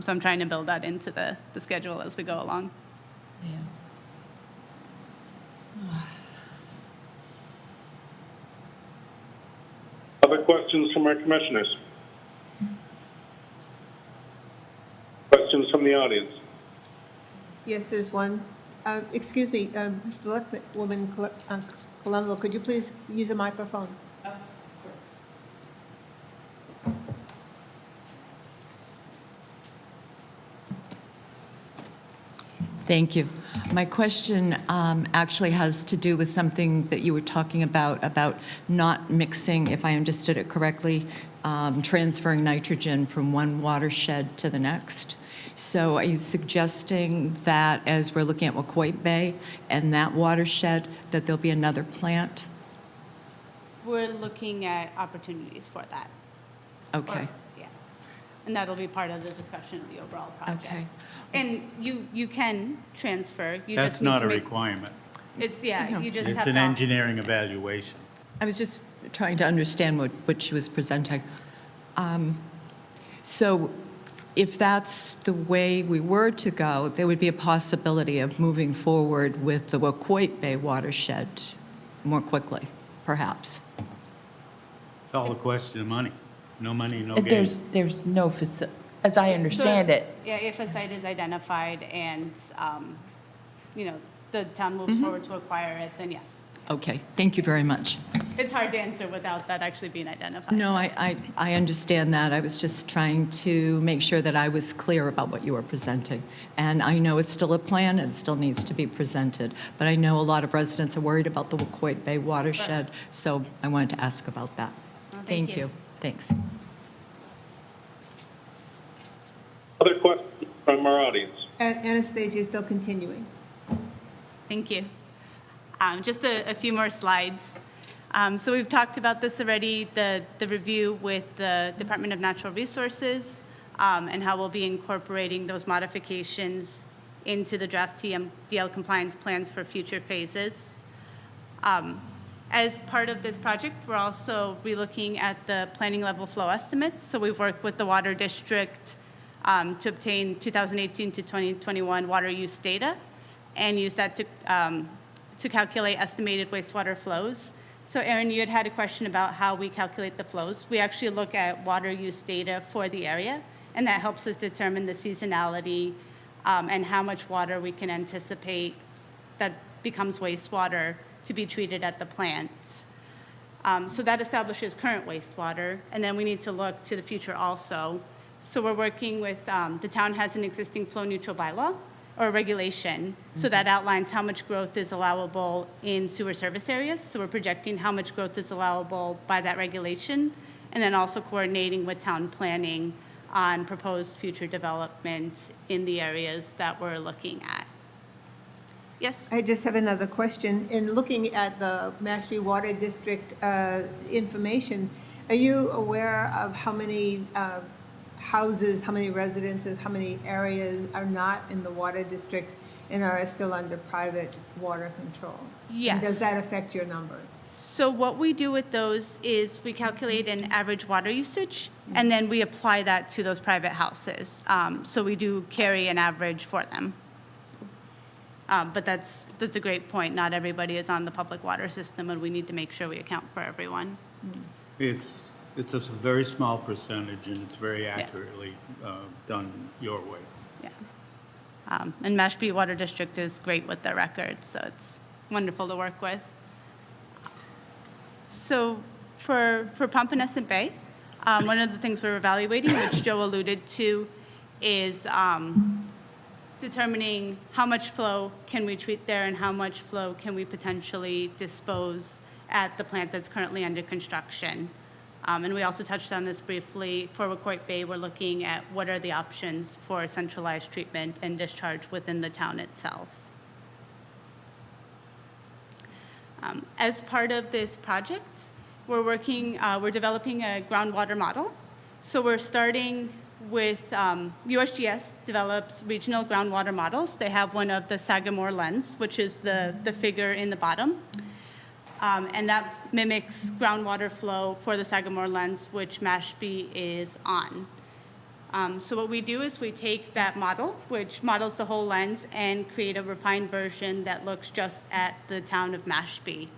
So I'm trying to build that into the schedule as we go along. Yeah. Other questions from our commissioners? Questions from the audience? Yes, there's one. Excuse me, Selectwoman Colombo, could you please use a microphone? Thank you. My question actually has to do with something that you were talking about not mixing, if I understood it correctly, transferring nitrogen from one watershed to the next. So are you suggesting that as we're looking at Wacoit Bay and that watershed, that there'll be another plant? We're looking at opportunities for that. Okay. Yeah. And that'll be part of the discussion of the overall project. Okay. And you can transfer. You That's just need not to a make. requirement. It's, yeah, you just have It's to. an engineering evaluation. I was just trying to understand what she was presenting. So if that's the way we were to go, there would be a possibility of moving forward with the Wacoit Bay watershed more quickly, perhaps. It's all a question of money. No money, no gain. There's no as I understand So, it. Yeah, if a site is identified and, the town moves forward to acquire it, then yes. Okay, thank you very much. It's hard to answer without that actually being identified. No, I understand that. I was just trying to make sure that I was clear about what you were presenting. And I know it's still a plan, and it still needs to be presented. But I know a lot of residents are worried about the Wacoit Bay watershed, so I wanted to ask about that. Well, Thank you. Thanks. Other questions from our audience? Anastasia is still continuing. Thank you. Just a few more slides. So we've talked about this already, the review with the Department of Natural Resources, and how we'll be incorporating those modifications into the draft TMDL compliance plans for future phases. As part of this project, we're also relooking at the planning level flow estimates. So we've worked with the Water District to obtain 2018 to 2021 water use data and use that to calculate estimated wastewater flows. So Erin, you had a question about how we calculate the flows. We actually look at water use data for the area, and that helps us determine the seasonality and how much water we can anticipate that becomes wastewater to be treated at the plants. So that establishes current wastewater, and then we need to look to the future also. So we're working with, the town has an existing flow neutral bylaw or regulation, so that outlines how much growth is allowable in sewer service areas. So we're projecting how much growth is allowable by that regulation, and then also coordinating with town planning on proposed future development in the areas that we're looking at. Yes? I just have another question. In looking at the Mashpee Water District information, are you aware of how many houses, how many residences, how many areas are not in the water district and are still under private water control? Yes. And does that affect your numbers? So what we do with those is we calculate an average water usage, and then we apply that to those private houses. So we do carry an average for them. But that's a great point. Not everybody is on the public water system, and we need to make sure we account for everyone. It's a very small percentage, and it's very accurately done your way. Yeah. And Mashpee Water District is great with their records, so it's wonderful to work with. So for Pompanesett Bay, one of the things we're evaluating, which Joe alluded to, is determining how much flow can we treat there and how much flow can we potentially dispose at the plant that's currently under construction. And we also touched on this briefly. For Wacoit Bay, we're looking at what are the options for centralized treatment and discharge within the town itself. As part of this project, we're developing a groundwater model. So we're starting with, USGS develops regional groundwater models. They have one of the Sagamore lens, which is the figure in the bottom. And that mimics groundwater flow for the Sagamore lens, which Mashpee is on. So what we do is we take that model, which models the whole lens, and create a refined version that looks just at the town of Mashpee.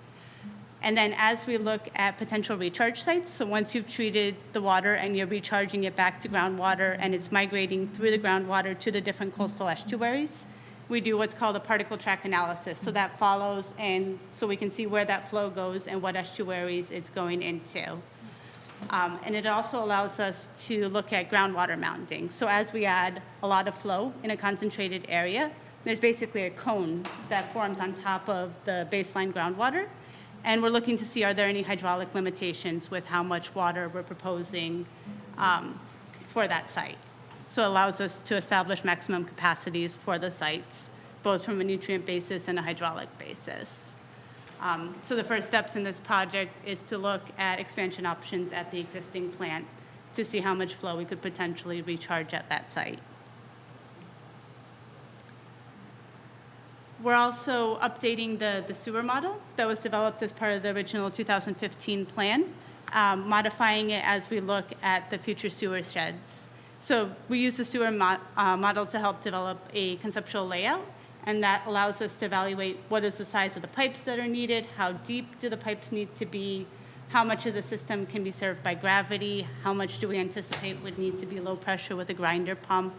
And then as we look at potential recharge sites, so once you've treated the water and you're recharging it back to groundwater and it's migrating through the groundwater to the different coastal estuaries, we do what's called a particle track analysis. So that follows, and so we can see where that flow goes and what estuaries it's going into. And it also allows us to look at groundwater mounting. So as we add a lot of flow in a concentrated area, there's basically a cone that forms on top of the baseline groundwater. And we're looking to see, are there any hydraulic limitations with how much water we're proposing for that site. So it allows us to establish maximum capacities for the sites, both from a nutrient basis and a hydraulic basis. So the first steps in this project is to look at expansion options at the existing plant to see how much flow we could potentially recharge at that site. We're also updating the sewer model that was developed as part of the original 2015 plan, modifying it as we look at the future sewer sheds. So we use the sewer model to help develop a conceptual layout, and that allows us to evaluate what is the size of the pipes that are needed, how deep do the pipes need to be, how much of the system can be served by gravity, how much do we anticipate would need to be low pressure with a grinder pump,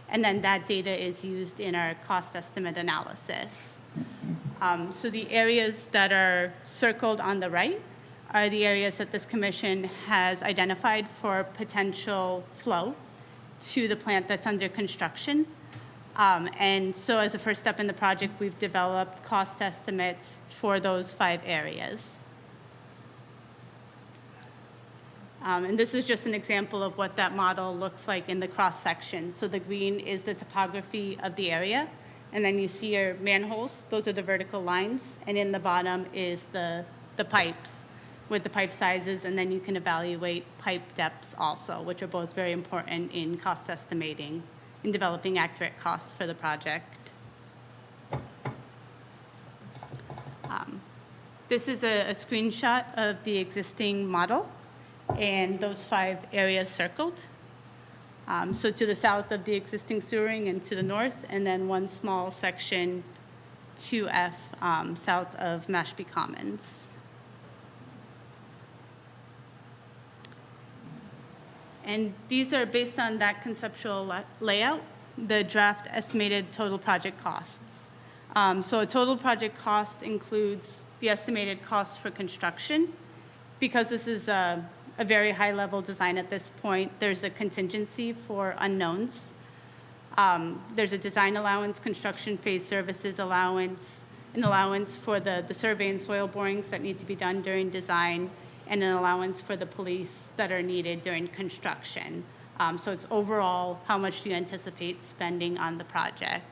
and then that data is used in our cost estimate analysis. So the areas that are circled on the right are the areas that this commission has identified for potential flow to the plant that's under construction. And so as a first step in the project, we've developed cost estimates for those 5 areas. And this is just an example of what that model looks like in the cross-section. So the green is the topography of the area, and then you see your manholes. Those are the vertical lines, and in the bottom is the pipes with the pipe sizes, and then you can evaluate pipe depths also, which are both very important in cost estimating, in developing accurate costs for the project. This is a screenshot of the existing model and those 5 areas circled. So to the south of the existing sewering and to the north, and then one small section 2F south of Mashpee Commons. And these are based on that conceptual layout, the draft estimated total project costs. So a total project cost includes the estimated cost for construction. Because this is a very high-level design at this point, there's a contingency for unknowns. There's a design allowance, construction phase services allowance, an allowance for the survey and soil borings that need to be done during design, and an allowance for the police that are needed during construction. So it's overall, how much do you anticipate spending on the project?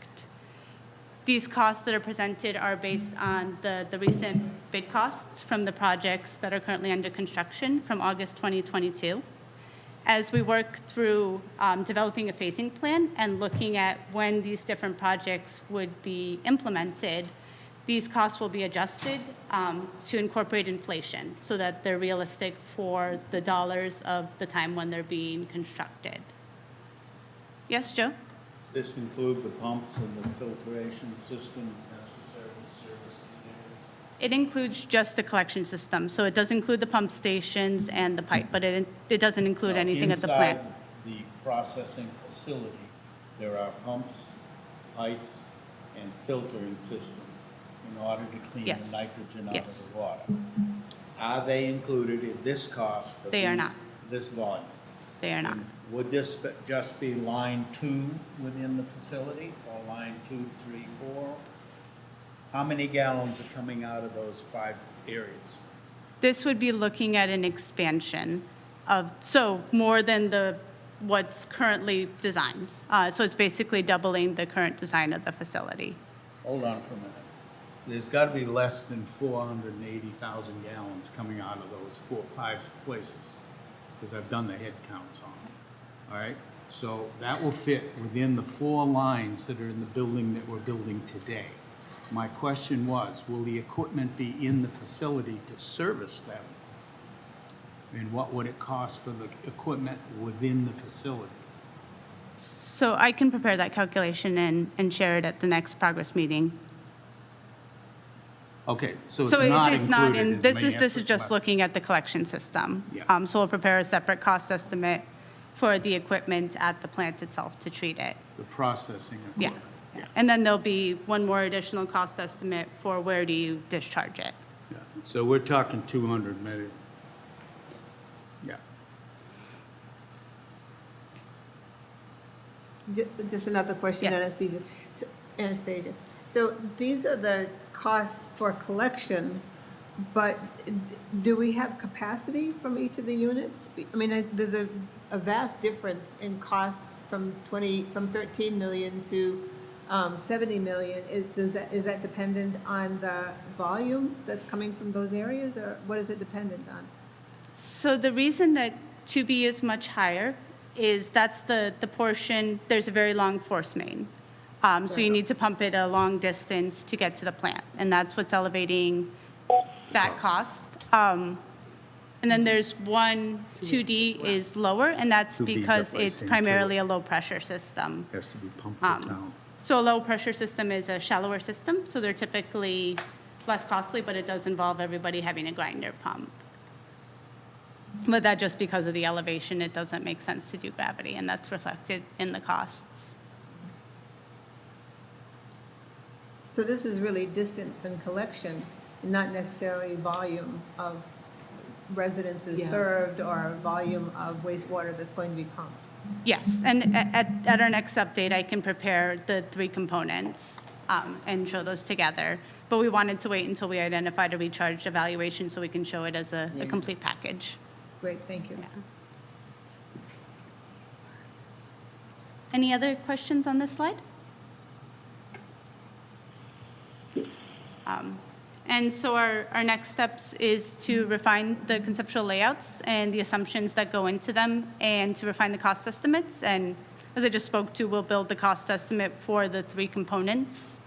These costs that are presented are based on the recent bid costs from the projects that are currently under construction from August 2022. As we work through developing a phasing plan and looking at when these different projects would be implemented, these costs will be adjusted to incorporate inflation so that they're realistic for the dollars of the time when they're being constructed. Yes, Joe? Does this include the pumps and the filtration systems necessary to service these areas? It includes just the collection system, so it does include the pump stations and the pipe, but it doesn't include anything at the plant. Inside the processing facility, there are pumps, pipes, and filtering systems in order to clean the Yes. nitrogen out Yes. of the water. Are they included in this cost for They are not. this volume? They are not. And would this just be line 2 within the facility, or line 2, 3, 4? How many gallons are coming out of those 5 areas? This would be looking at an expansion of, so more than what's currently designed. So it's basically doubling the current design of the facility. Hold on for a minute. There's got to be less than 480,000 gallons coming out of those 5 places, because I've done the head counts on it. All right? So that will fit within the 4 lines that are in the building that we're building today. My question was, will the equipment be in the facility to service them? And what would it cost for the equipment within the facility? So I can prepare that calculation and share it at the next progress meeting. Okay, so it's So not it's not included in, as this main is effort, just but- looking at the collection system. Yeah. So we'll prepare a separate cost estimate for the equipment at the plant itself to treat it. The processing Yeah. equipment. Yeah. And then there'll be one more additional cost estimate for where do you discharge it. Yeah. So we're talking 200 million. Yeah. Just another question, Yes. Anastasia. So these are the costs for collection, but do we have capacity from each of the units? I mean, there's a vast difference in cost from 13 million to 70 million. Is that dependent on the volume that's coming from those areas, or what is it dependent on? So the reason that 2B is much higher is that's the portion, there's a very long force main. So you need to pump it a long distance to get to the plant, and that's what's elevating that cost. And then there's 2D is lower, and that's 2D is because up by it's St. primarily a low-pressure system. Has to be pumped to town. So a low-pressure system is a shallower system, so they're typically less costly, but it does involve everybody having a grinder pump. But that just because of the elevation, it doesn't make sense to do gravity, and that's reflected in the costs. So this is really distance and collection, not necessarily volume of residences served or volume of wastewater that's going to be pumped. Yes, and at our next update, I can prepare the 3 components and show those together. But we wanted to wait until we identified a recharge evaluation so we can show it as a complete package. Great, thank you. Any other questions on this slide? And so our next steps is to refine the conceptual layouts and the assumptions that go into them and to refine the cost estimates. And as I just spoke to, we'll build the cost estimate for the 3 components.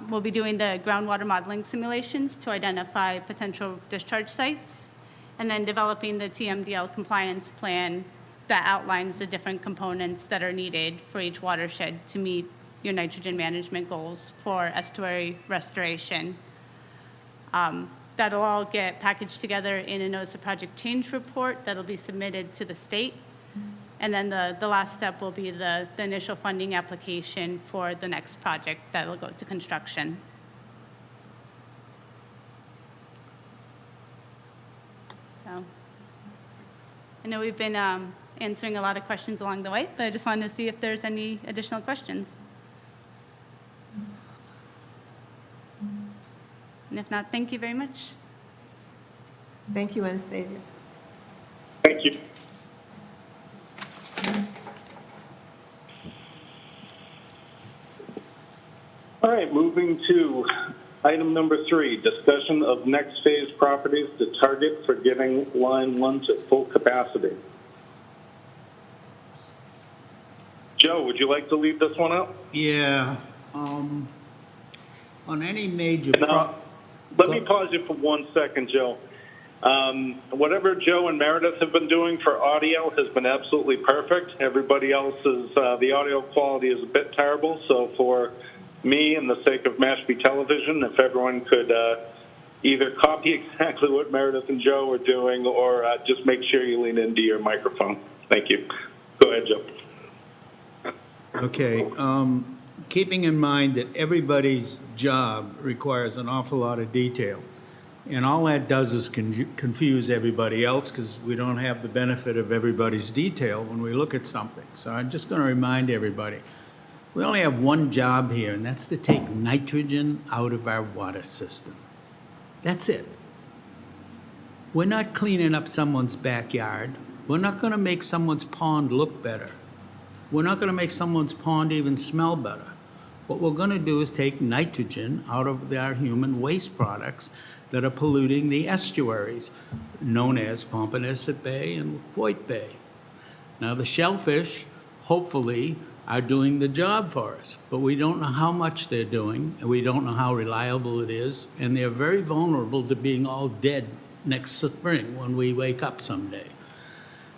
We'll be doing the groundwater modeling simulations to identify potential discharge sites, and then developing the TMDL compliance plan that outlines the different components that are needed for each watershed to meet your nitrogen management goals for estuary restoration. That'll all get packaged together in a notice of project change report that'll be submitted to the state. And then the last step will be the initial funding application for the next project that'll go to construction. So I know we've been answering a lot of questions along the way, but I just wanted to see if there's any additional questions. And if not, thank you very much. Thank you, Anastasia. Thank you. All right, moving to item number 3, discussion of next phase properties to target for getting line 1 to full capacity. Joe, would you like to lead this one out? Yeah, on any major No. Let me pause you for 1 second, Joe. Whatever Joe and Meredith have been doing for audio has been absolutely perfect. Everybody else's, the audio quality is a bit terrible. So for me and the sake of Mashpee Television, if everyone could either copy exactly what Meredith and Joe are doing or just make sure you lean into your microphone. Thank you. Go ahead, Joe. Okay, keeping in mind that everybody's job requires an awful lot of detail. And all that does is confuse everybody else because we don't have the benefit of everybody's detail when we look at something. So I'm just going to remind everybody, we only have one job here, and that's to take nitrogen out of our water system. That's it. We're not cleaning up someone's backyard. We're not going to make someone's pond look better. We're not going to make someone's pond even smell better. What we're going to do is take nitrogen out of our human waste products that are polluting the estuaries, known as Pompanesett Bay and White Bay. Now, the shellfish, hopefully, are doing the job for us, but we don't know how much they're doing, and we don't know how reliable it is, and they're very vulnerable to being all dead next spring when we wake up someday.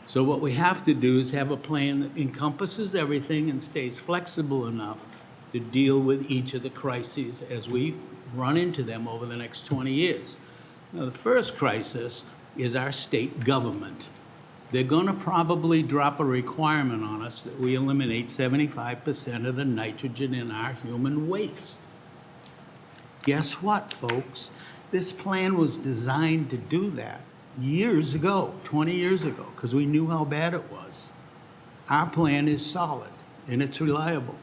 So what we have to do is have a plan that encompasses everything and stays flexible enough to deal with each of the crises as we run into them over the next 20 years. Now, the first crisis is our state government. They're going to probably drop a requirement on us that we eliminate 75% of the nitrogen in our human waste. Guess what, folks? This plan was designed to do that years ago, 20 years ago, because we knew how bad it was. Our plan is solid, and it's reliable,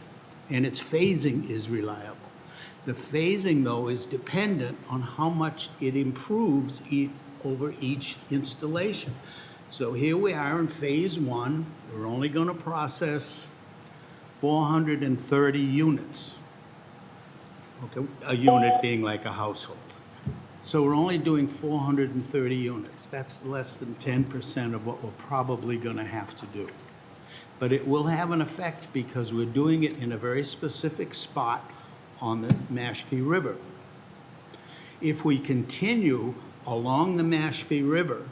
and its phasing is reliable. The phasing, though, is dependent on how much it improves over each installation. So here we are in phase 1. We're only going to process 430 units. Okay, a unit being like a household. So we're only doing 430 units. That's less than 10% of what we're probably going to have to do. But it will have an effect because we're doing it in a very specific spot on the Mashpee River. If we continue along the Mashpee River,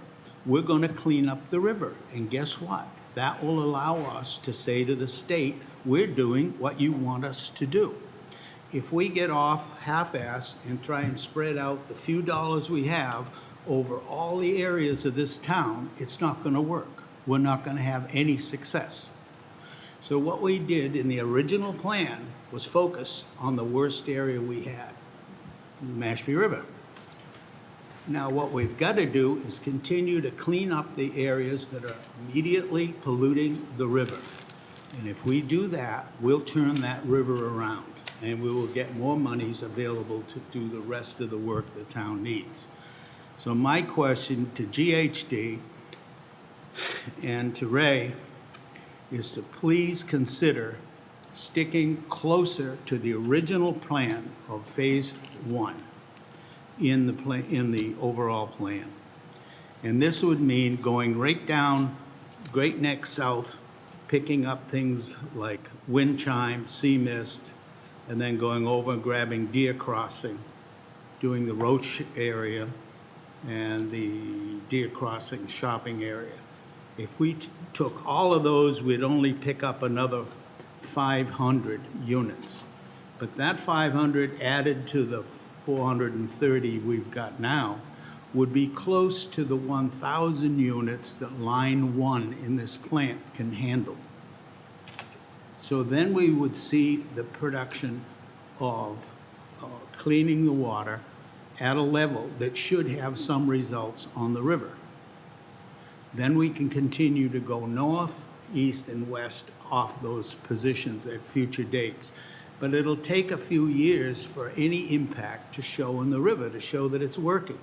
we're going to clean up the river. And guess what? That will allow us to say to the state, we're doing what you want us to do. If we get off half-assed and try and spread out the few dollars we have over all the areas of this town, it's not going to work. We're not going to have any success. So what we did in the original plan was focus on the worst area we had, the Mashpee River. Now, what we've got to do is continue to clean up the areas that are immediately polluting the river. And if we do that, we'll turn that river around, and we will get more monies available to do the rest of the work the town needs. So my question to GHD and to Ray is to please consider sticking closer to the original plan of Phase 1 in the overall plan. And this would mean going right down Great Neck South, picking up things like wind chime, sea mist, and then going over and grabbing Deer Crossing, doing the Roach area and the Deer Crossing shopping area. If we took all of those, we'd only pick up another 500 units. But that 500 added to the 430 we've got now would be close to the 1,000 units that Line 1 in this plant can handle. So then we would see the production of cleaning the water at a level that should have some results on the river. Then we can continue to go north, east, and west off those positions at future dates. But it'll take a few years for any impact to show in the river, to show that it's working.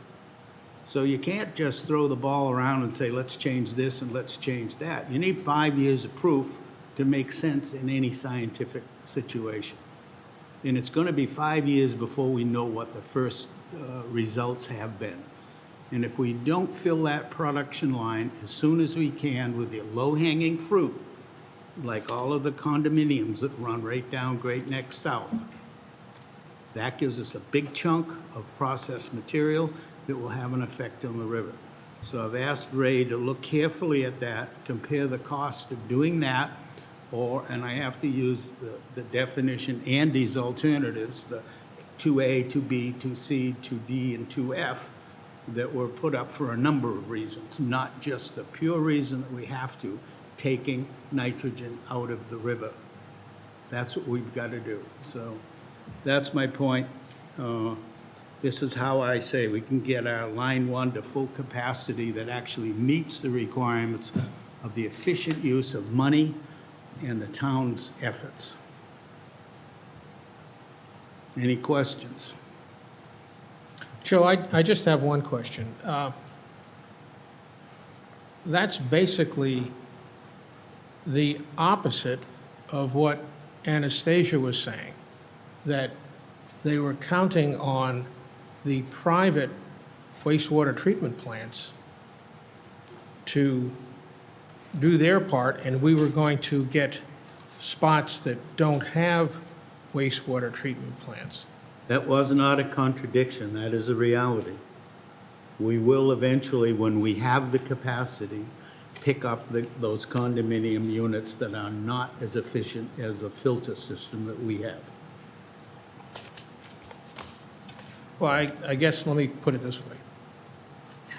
So you can't just throw the ball around and say, let's change this and let's change that. You need 5 years of proof to make sense in any scientific situation. And it's going to be 5 years before we know what the first results have been. And if we don't fill that production line as soon as we can with the low-hanging fruit, like all of the condominiums that run right down Great Neck South, that gives us a big chunk of processed material that will have an effect on the river. So I've asked Ray to look carefully at that, compare the cost of doing that, and I have to use the definition and these alternatives, the 2A, 2B, 2C, 2D, and 2F, that were put up for a number of reasons, not just the pure reason that we have to, taking nitrogen out of the river. That's what we've got to do. So that's my point. This is how I say we can get our Line 1 to full capacity that actually meets the requirements of the efficient use of money and the town's efforts. Any questions? Joe, I just have one question. That's basically the opposite of what Anastasia was saying, that they were counting on the private wastewater treatment plants to do their part, and we were going to get spots that don't have wastewater treatment plants. That was not a contradiction. That is a reality. We will eventually, when we have the capacity, pick up those condominium units that are not as efficient as a filter system that we have. Well, I guess, let me put it this way.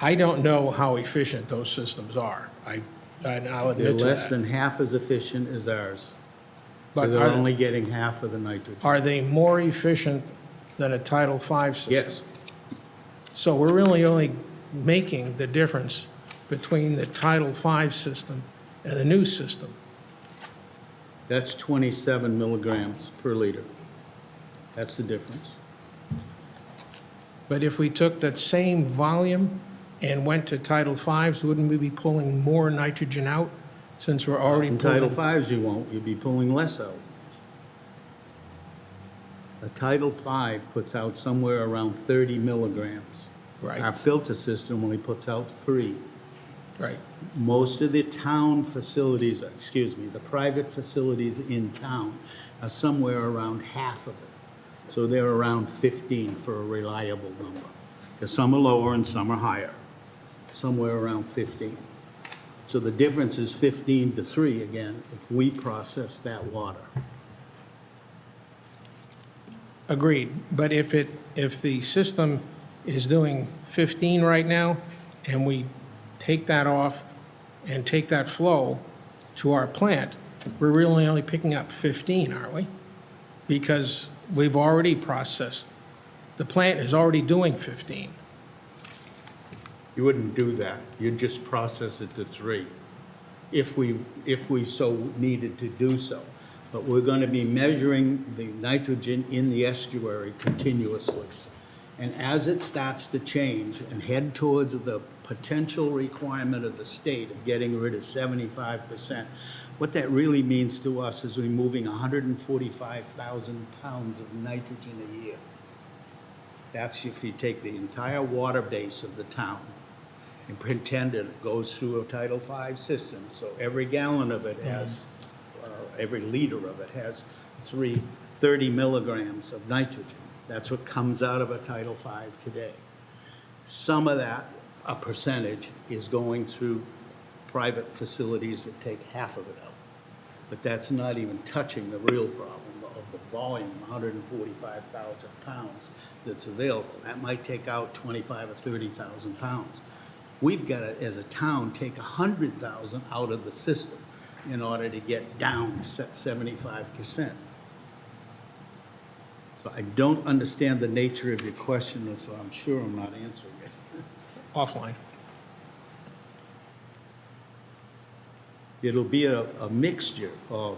I don't know how efficient those systems are. And I'll They're admit to less that. than half as efficient as ours. So But they're are- only getting half of the nitrogen. Are they more efficient than a Title V system? Yes. So we're really only making the difference between the Title V system and the new system. That's 27 milligrams per liter. That's the difference. But if we took that same volume and went to Title Vs, wouldn't we be pulling more nitrogen out since we're already In pulling? Title Vs, you won't. You'll be pulling less out. A Title V puts out somewhere around 30 milligrams. Right. Our filter system only puts out 3. Right. Most of the town facilities, the private facilities in town are somewhere around half of it. So they're around 15 for a reliable number. Because some are lower and some are higher, somewhere around 15. So the difference is 15 to 3 again, if we process that water. Agreed. But if the system is doing 15 right now, and we take that off and take that flow to our plant, we're really only picking up 15, aren't we? Because we've already processed, the plant is already doing 15. You wouldn't do that. You'd just process it to 3, if we so needed to do so. But we're going to be measuring the nitrogen in the estuary continuously. And as it starts to change and head towards the potential requirement of the state of getting rid of 75%, what that really means to us is removing 145,000 pounds of nitrogen a year. That's if you take the entire water base of the town and pretend it goes through a Title V system. So every gallon of it has, every liter of it has 30 milligrams of nitrogen. That's what comes out of a Title V today. Some of that, a percentage, is going through private facilities that take half of it out. But that's not even touching the real problem of the volume, 145,000 pounds that's available. That might take out 25 or 30,000 pounds. We've got to, as a town, take 100,000 out of the system in order to get down to 75%. So I don't understand the nature of your question, so I'm sure I'm not answering it. Offline. It'll be a mixture of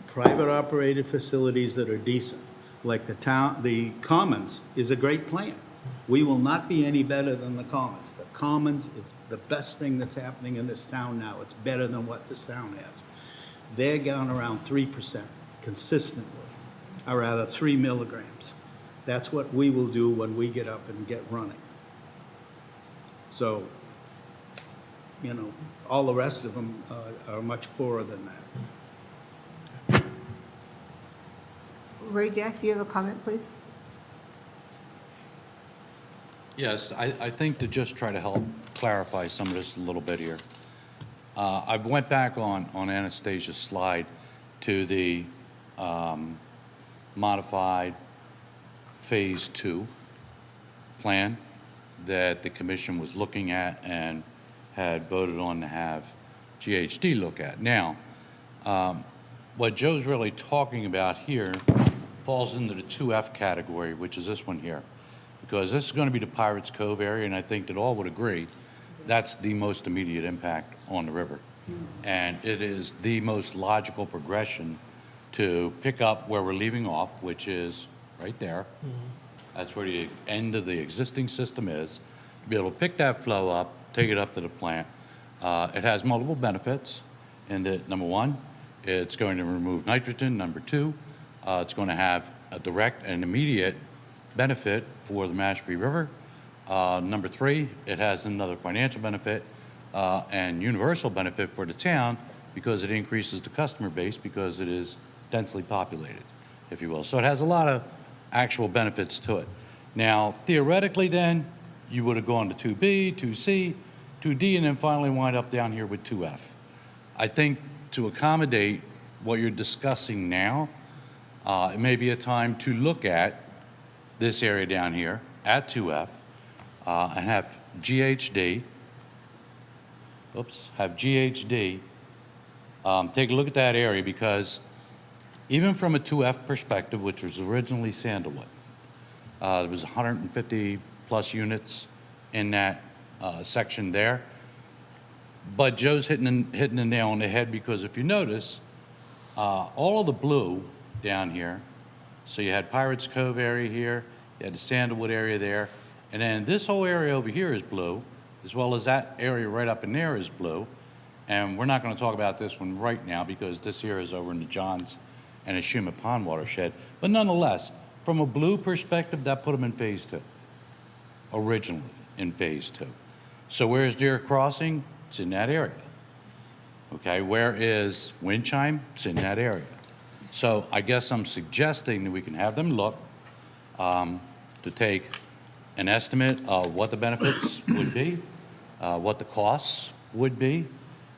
private operated facilities that are decent, like the Commons is a great plan. We will not be any better than the Commons. The Commons is the best thing that's happening in this town now. It's better than what this town has. They're down around 3% consistently, or rather 3 milligrams. That's what we will do when we get up and get running. So, you know, all the rest of them are much poorer than that. Ray Jack, do you have a comment, please? Yes, I think to just try to help clarify some of this a little bit here. I went back on Anastasia's slide to the modified Phase 2 plan that the commission was looking at and had voted on to have GHD look at. Now, what Joe's really talking about here falls into the 2F category, which is this one here. Because this is going to be the Pirates Cove area, and I think that all would agree that's the most immediate impact on the river. And it is the most logical progression to pick up where we're leaving off, which is right there. That's where the end of the existing system is. To be able to pick that flow up, take it up to the plant. It has multiple benefits in that, number one, it's going to remove nitrogen. Number two, it's going to have a direct and immediate benefit for the Mashpee River. Number three, it has another financial benefit and universal benefit for the town because it increases the customer base because it is densely populated, if you will. So it has a lot of actual benefits to it. Now, theoretically then, you would have gone to 2B, 2C, 2D, and then finally wind up down here with 2F. I think to accommodate what you're discussing now, it may be a time to look at this area down here at 2F and have GHD, take a look at that area because even from a 2F perspective, which was originally Sandalwood, there was 150 plus units in that section there. But Joe's hitting the nail on the head because if you notice, all of the blue down here, so you had Pirates Cove area here, you had the Sandalwood area there, and then this whole area over here is blue, as well as that area right up in there is blue. And we're not going to talk about this one right now because this here is over in the Johns and the Shumat Pond watershed. But nonetheless, from a blue perspective, that put them in Phase 2, originally in Phase 2. So where's Deer Crossing? It's in that area. Okay, where is Windchime? It's in that area. So I guess I'm suggesting that we can have them look to take an estimate of what the benefits would be, what the costs would be,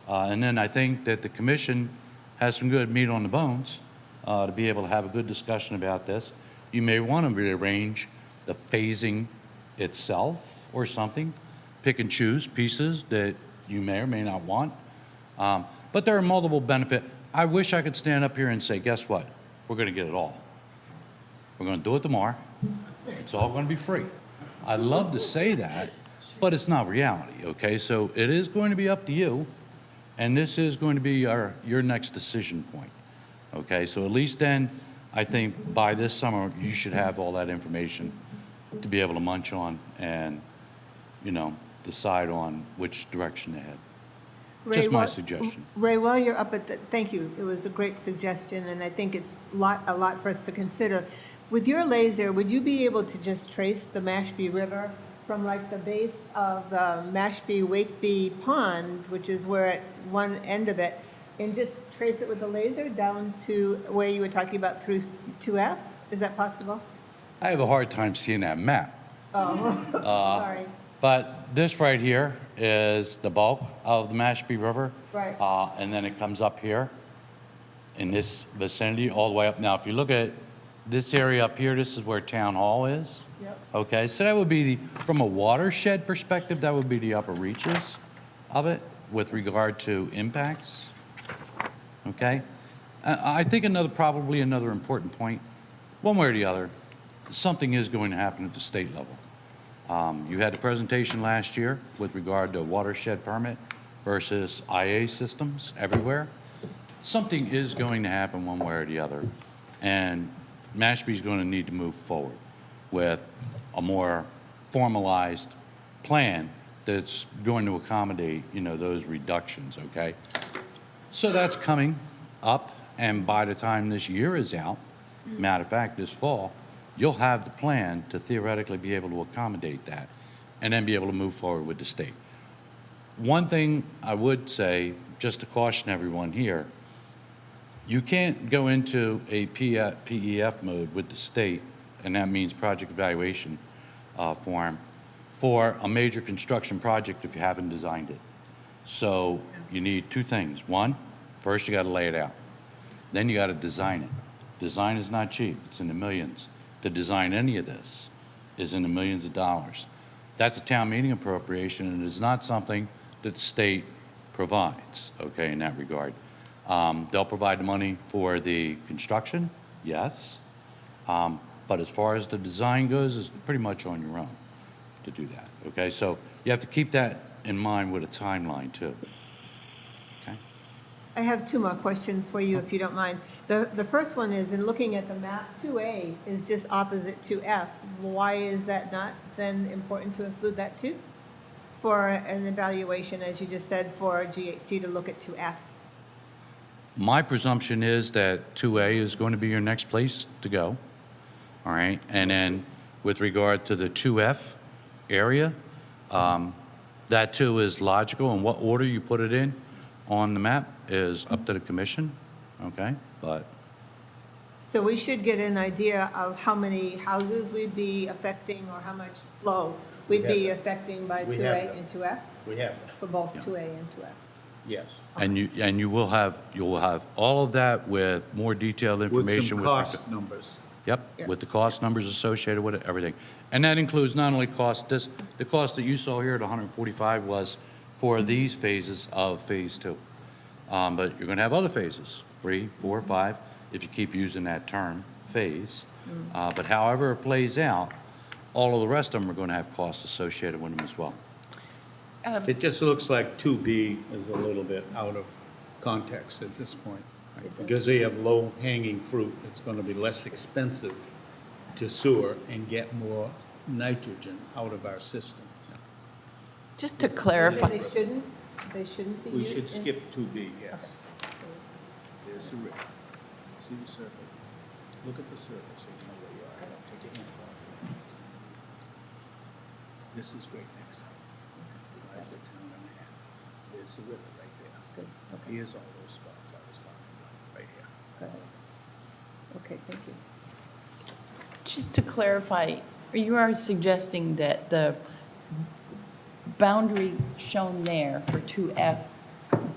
and then I think that the commission has some good meat on the bones to be able to have a good discussion about this. You may want to rearrange the phasing itself or something. Pick and choose pieces that you may or may not want. But there are multiple benefits. I wish I could stand up here and say, guess what? We're going to get it all. We're going to do it tomorrow. It's all going to be free. I'd love to say that, but it's not reality, okay? So it is going to be up to you, and this is going to be your next decision point, okay? So at least then, I think by this summer, you should have all that information to be able to munch on and, you know, decide on which direction to head. Ray, Just my while- suggestion. Ray, while you're up at the, thank you, it was a great suggestion, and I think it's a lot for us to consider. With your laser, would you be able to just trace the Mashpee River from like the base of the Mashpee Wakeby Pond, which is where at one end of it, and just trace it with the laser down to where you were talking about through 2F? Is that possible? I have a hard time seeing that map. Oh, sorry. But this right here is the bulk of the Mashpee River. Right. And then it comes up here in this vicinity all the way up. Now, if you look at this area up here, this is where Town Hall is. Yep. Okay, so that would be, from a watershed perspective, that would be the upper reaches of it with regard to impacts. Okay? I think probably another important point, one way or the other, something is going to happen at the state level. You had the presentation last year with regard to watershed permit versus IA systems everywhere. Something is going to happen one way or the other, and Mashpee's going to need to move forward with a more formalized plan that's going to accommodate, you know, those reductions, okay? So that's coming up, and by the time this year is out, matter of fact, this fall, you'll have the plan to theoretically be able to accommodate that and then be able to move forward with the state. One thing I would say, just to caution everyone here, you can't go into a PEF mode with the state, and that means project evaluation form, for a major construction project if you haven't designed it. So you need two things. One, first you got to lay it out. Then you got to design it. Design is not cheap. It's in the millions. To design any of this is in the millions of dollars. That's a town meeting appropriation, and it is not something that the state provides, okay, in that regard. They'll provide the money for the construction, yes. But as far as the design goes, it's pretty much on your own to do that, okay? So you have to keep that in mind with a timeline, too. Okay? I have two more questions for you, if you don't mind. The first one is, in looking at the map, 2A is just opposite to F. Why is that not then important to include that too? For an evaluation, as you just said, for GHG to look at 2F. My presumption is that 2A is going to be your next place to go, all right? And then with regard to the 2F area, that too is logical, and what order you put it in on the map is up to the commission, okay? But So we should get an idea of how many houses we'd be affecting or how much flow we'd We be have affecting by We 2A have and 2F, We have that, for both 2A and 2F. yes. and you will have all of that with more detailed With information. some cost numbers. Yep, with the cost numbers associated with it, everything. And that includes not only cost, the cost that you saw here at 145 was for these phases of Phase 2. But you're going to have other phases, 3, 4, 5, if you keep using that term, phase. But however it plays out, all of the rest of them are going to have costs associated with them as well. It just looks like 2B is a little bit out of context at this point. Because they have low-hanging fruit, it's going to be less expensive to sewer and get more nitrogen out of our systems. Just to clarify, They shouldn't be We used should in- skip 2B, yes. There's the river. See the circle? Look at the circle so you know where you are. Take your hand off it. This is Great Neck South. Divides a town in half. There's the river right there. Here's all those spots I was talking about, right here. Okay, thank you. just to clarify, you are suggesting that the boundary shown there for 2F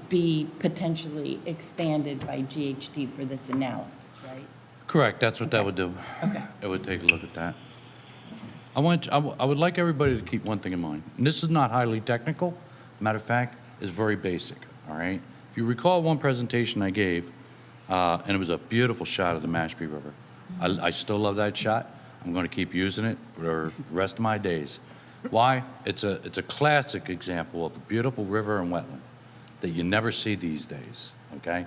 be potentially expanded by GHD for this analysis, right? Correct, that's what that would do. Okay. It would take a look at that. I would like everybody to keep one thing in mind, and this is not highly technical. Matter of fact, it's very basic, all right? If you recall one presentation I gave, and it was a beautiful shot of the Mashpee River. I still love that shot. I'm going to keep using it for the rest of my days. Why? It's a classic example of a beautiful river and wetland that you never see these days, okay?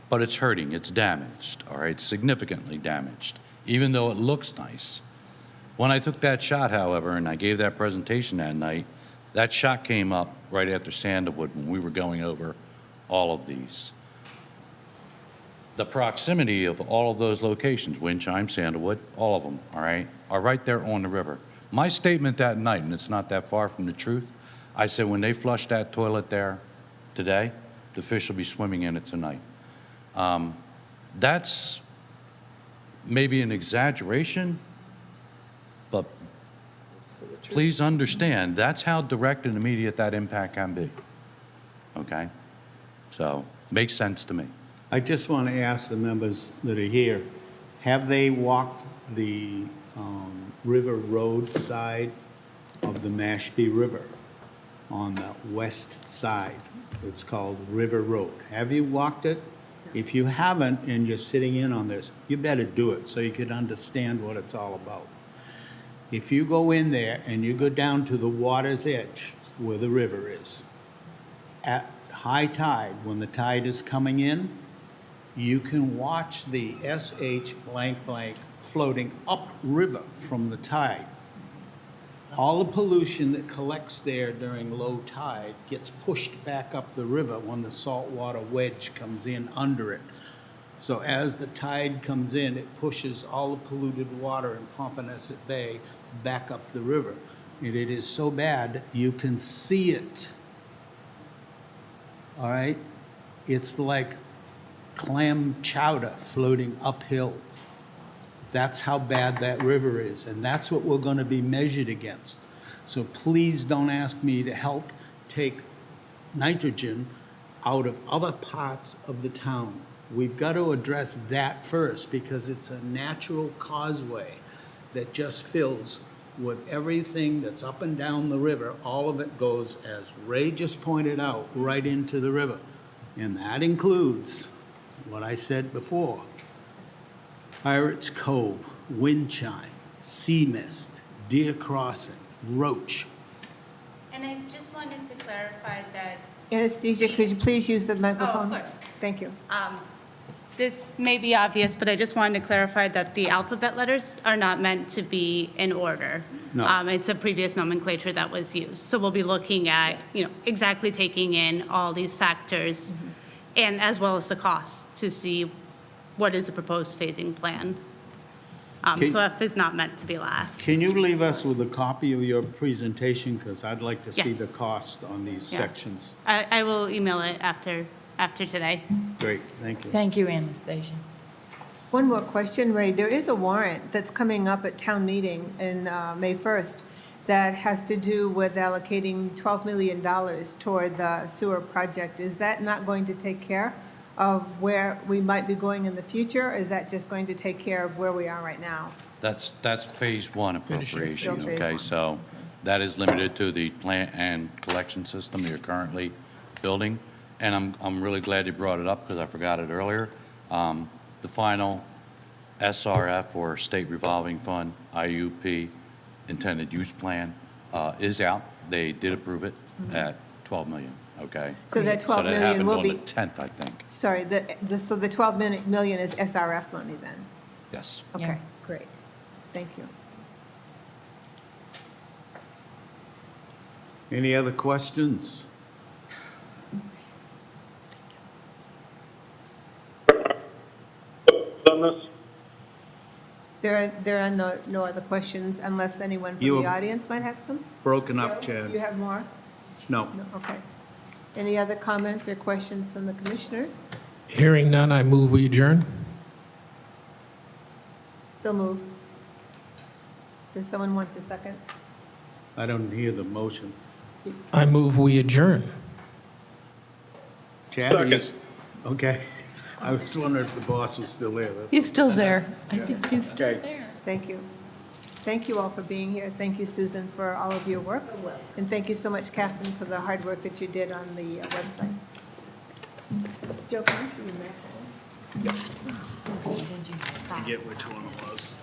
But it's hurting, it's damaged, all right, significantly damaged, even though it looks nice. When I took that shot, however, and I gave that presentation that night, that shot came up right after Sandalwood when we were going over all of these. The proximity of all of those locations, Windchime, Sandalwood, all of them, all right, are right there on the river. My statement that night, and it's not that far from the truth, I said when they flush that toilet there today, the fish will be swimming in it tonight. That's maybe an exaggeration, but please understand, that's how direct and immediate that impact can be, okay? So, makes sense to me. I just want to ask the members that are here, have they walked the River Road side of the Mashpee River on the west side? It's called River Road. Have you walked it? If you haven't and you're sitting in on this, you better do it so you can understand what it's all about. If you go in there and you go down to the water's edge where the river is, at high tide, when the tide is coming in, you can watch the SH blank blank floating upriver from the tide. All the pollution that collects there during low tide gets pushed back up the river when the saltwater wedge comes in under it. So as the tide comes in, it pushes all the polluted water in Pompanesett Bay back up the river. And it is so bad, you can see it. All right? It's like clam chowder floating uphill. That's how bad that river is, and that's what we're going to be measured against. So please don't ask me to help take nitrogen out of other parts of the town. We've got to address that first because it's a natural causeway that just fills with everything that's up and down the river. All of it goes, as Ray just pointed out, right into the river. And that includes what I said before: Pirates Cove, Windchime, Sea Mist, Deer Crossing, Roach. And I just wanted to clarify that Anastasia, could you please use the microphone? course. Thank you. this may be obvious, but I just wanted to clarify that the alphabet letters are not meant to be in order. No. It's a previous nomenclature that was used. So we'll be looking at, exactly taking in all these factors and as well as the cost to see what is the proposed phasing plan. So F is not meant to be last. Can you leave us with a copy of your presentation? Because I'd like to see Yes. the cost on these Yeah. sections. I will email it after today. Great, thank you. Thank you, Anastasia. One more question, Ray. There is a warrant that's coming up at town meeting in May 1st that has to do with allocating $12 million toward the sewer project. Is that not going to take care of where we might be going in the future? Or is that just going to take care of where we are right now? That's phase one Finish it. appropriation, Still phase okay? one. So that is limited to the plant and collection system you're currently building. And I'm really glad you brought it up because I forgot it earlier. The final SRF, or State Revolving Fund, IUP, intended use plan, is out. They did approve it at 12 million, okay? So that 12 million happened will on be- the 10th, I think. Sorry, so the 12 million is SRF money then? Yes. Okay, Yeah. great. Thank you. Any other questions? On this? There are no other questions unless anyone from You- the audience might have some? Broken up, Do you Chad. have more? No. No, okay. Any other comments or questions from the commissioners? Hearing none, I move we adjourn. So move. Does someone want to second? I don't hear the motion. I move we adjourn. Chad, are you Second. okay. I was wondering if the boss was still there. He's still there. I think he's still Okay. there. Thank you. Thank you all for being here. Thank you, Susan, for all of your work. And thank you so much, Catherine, for the hard work that you did on the website. Joe, can I see your map? Forget which one it was.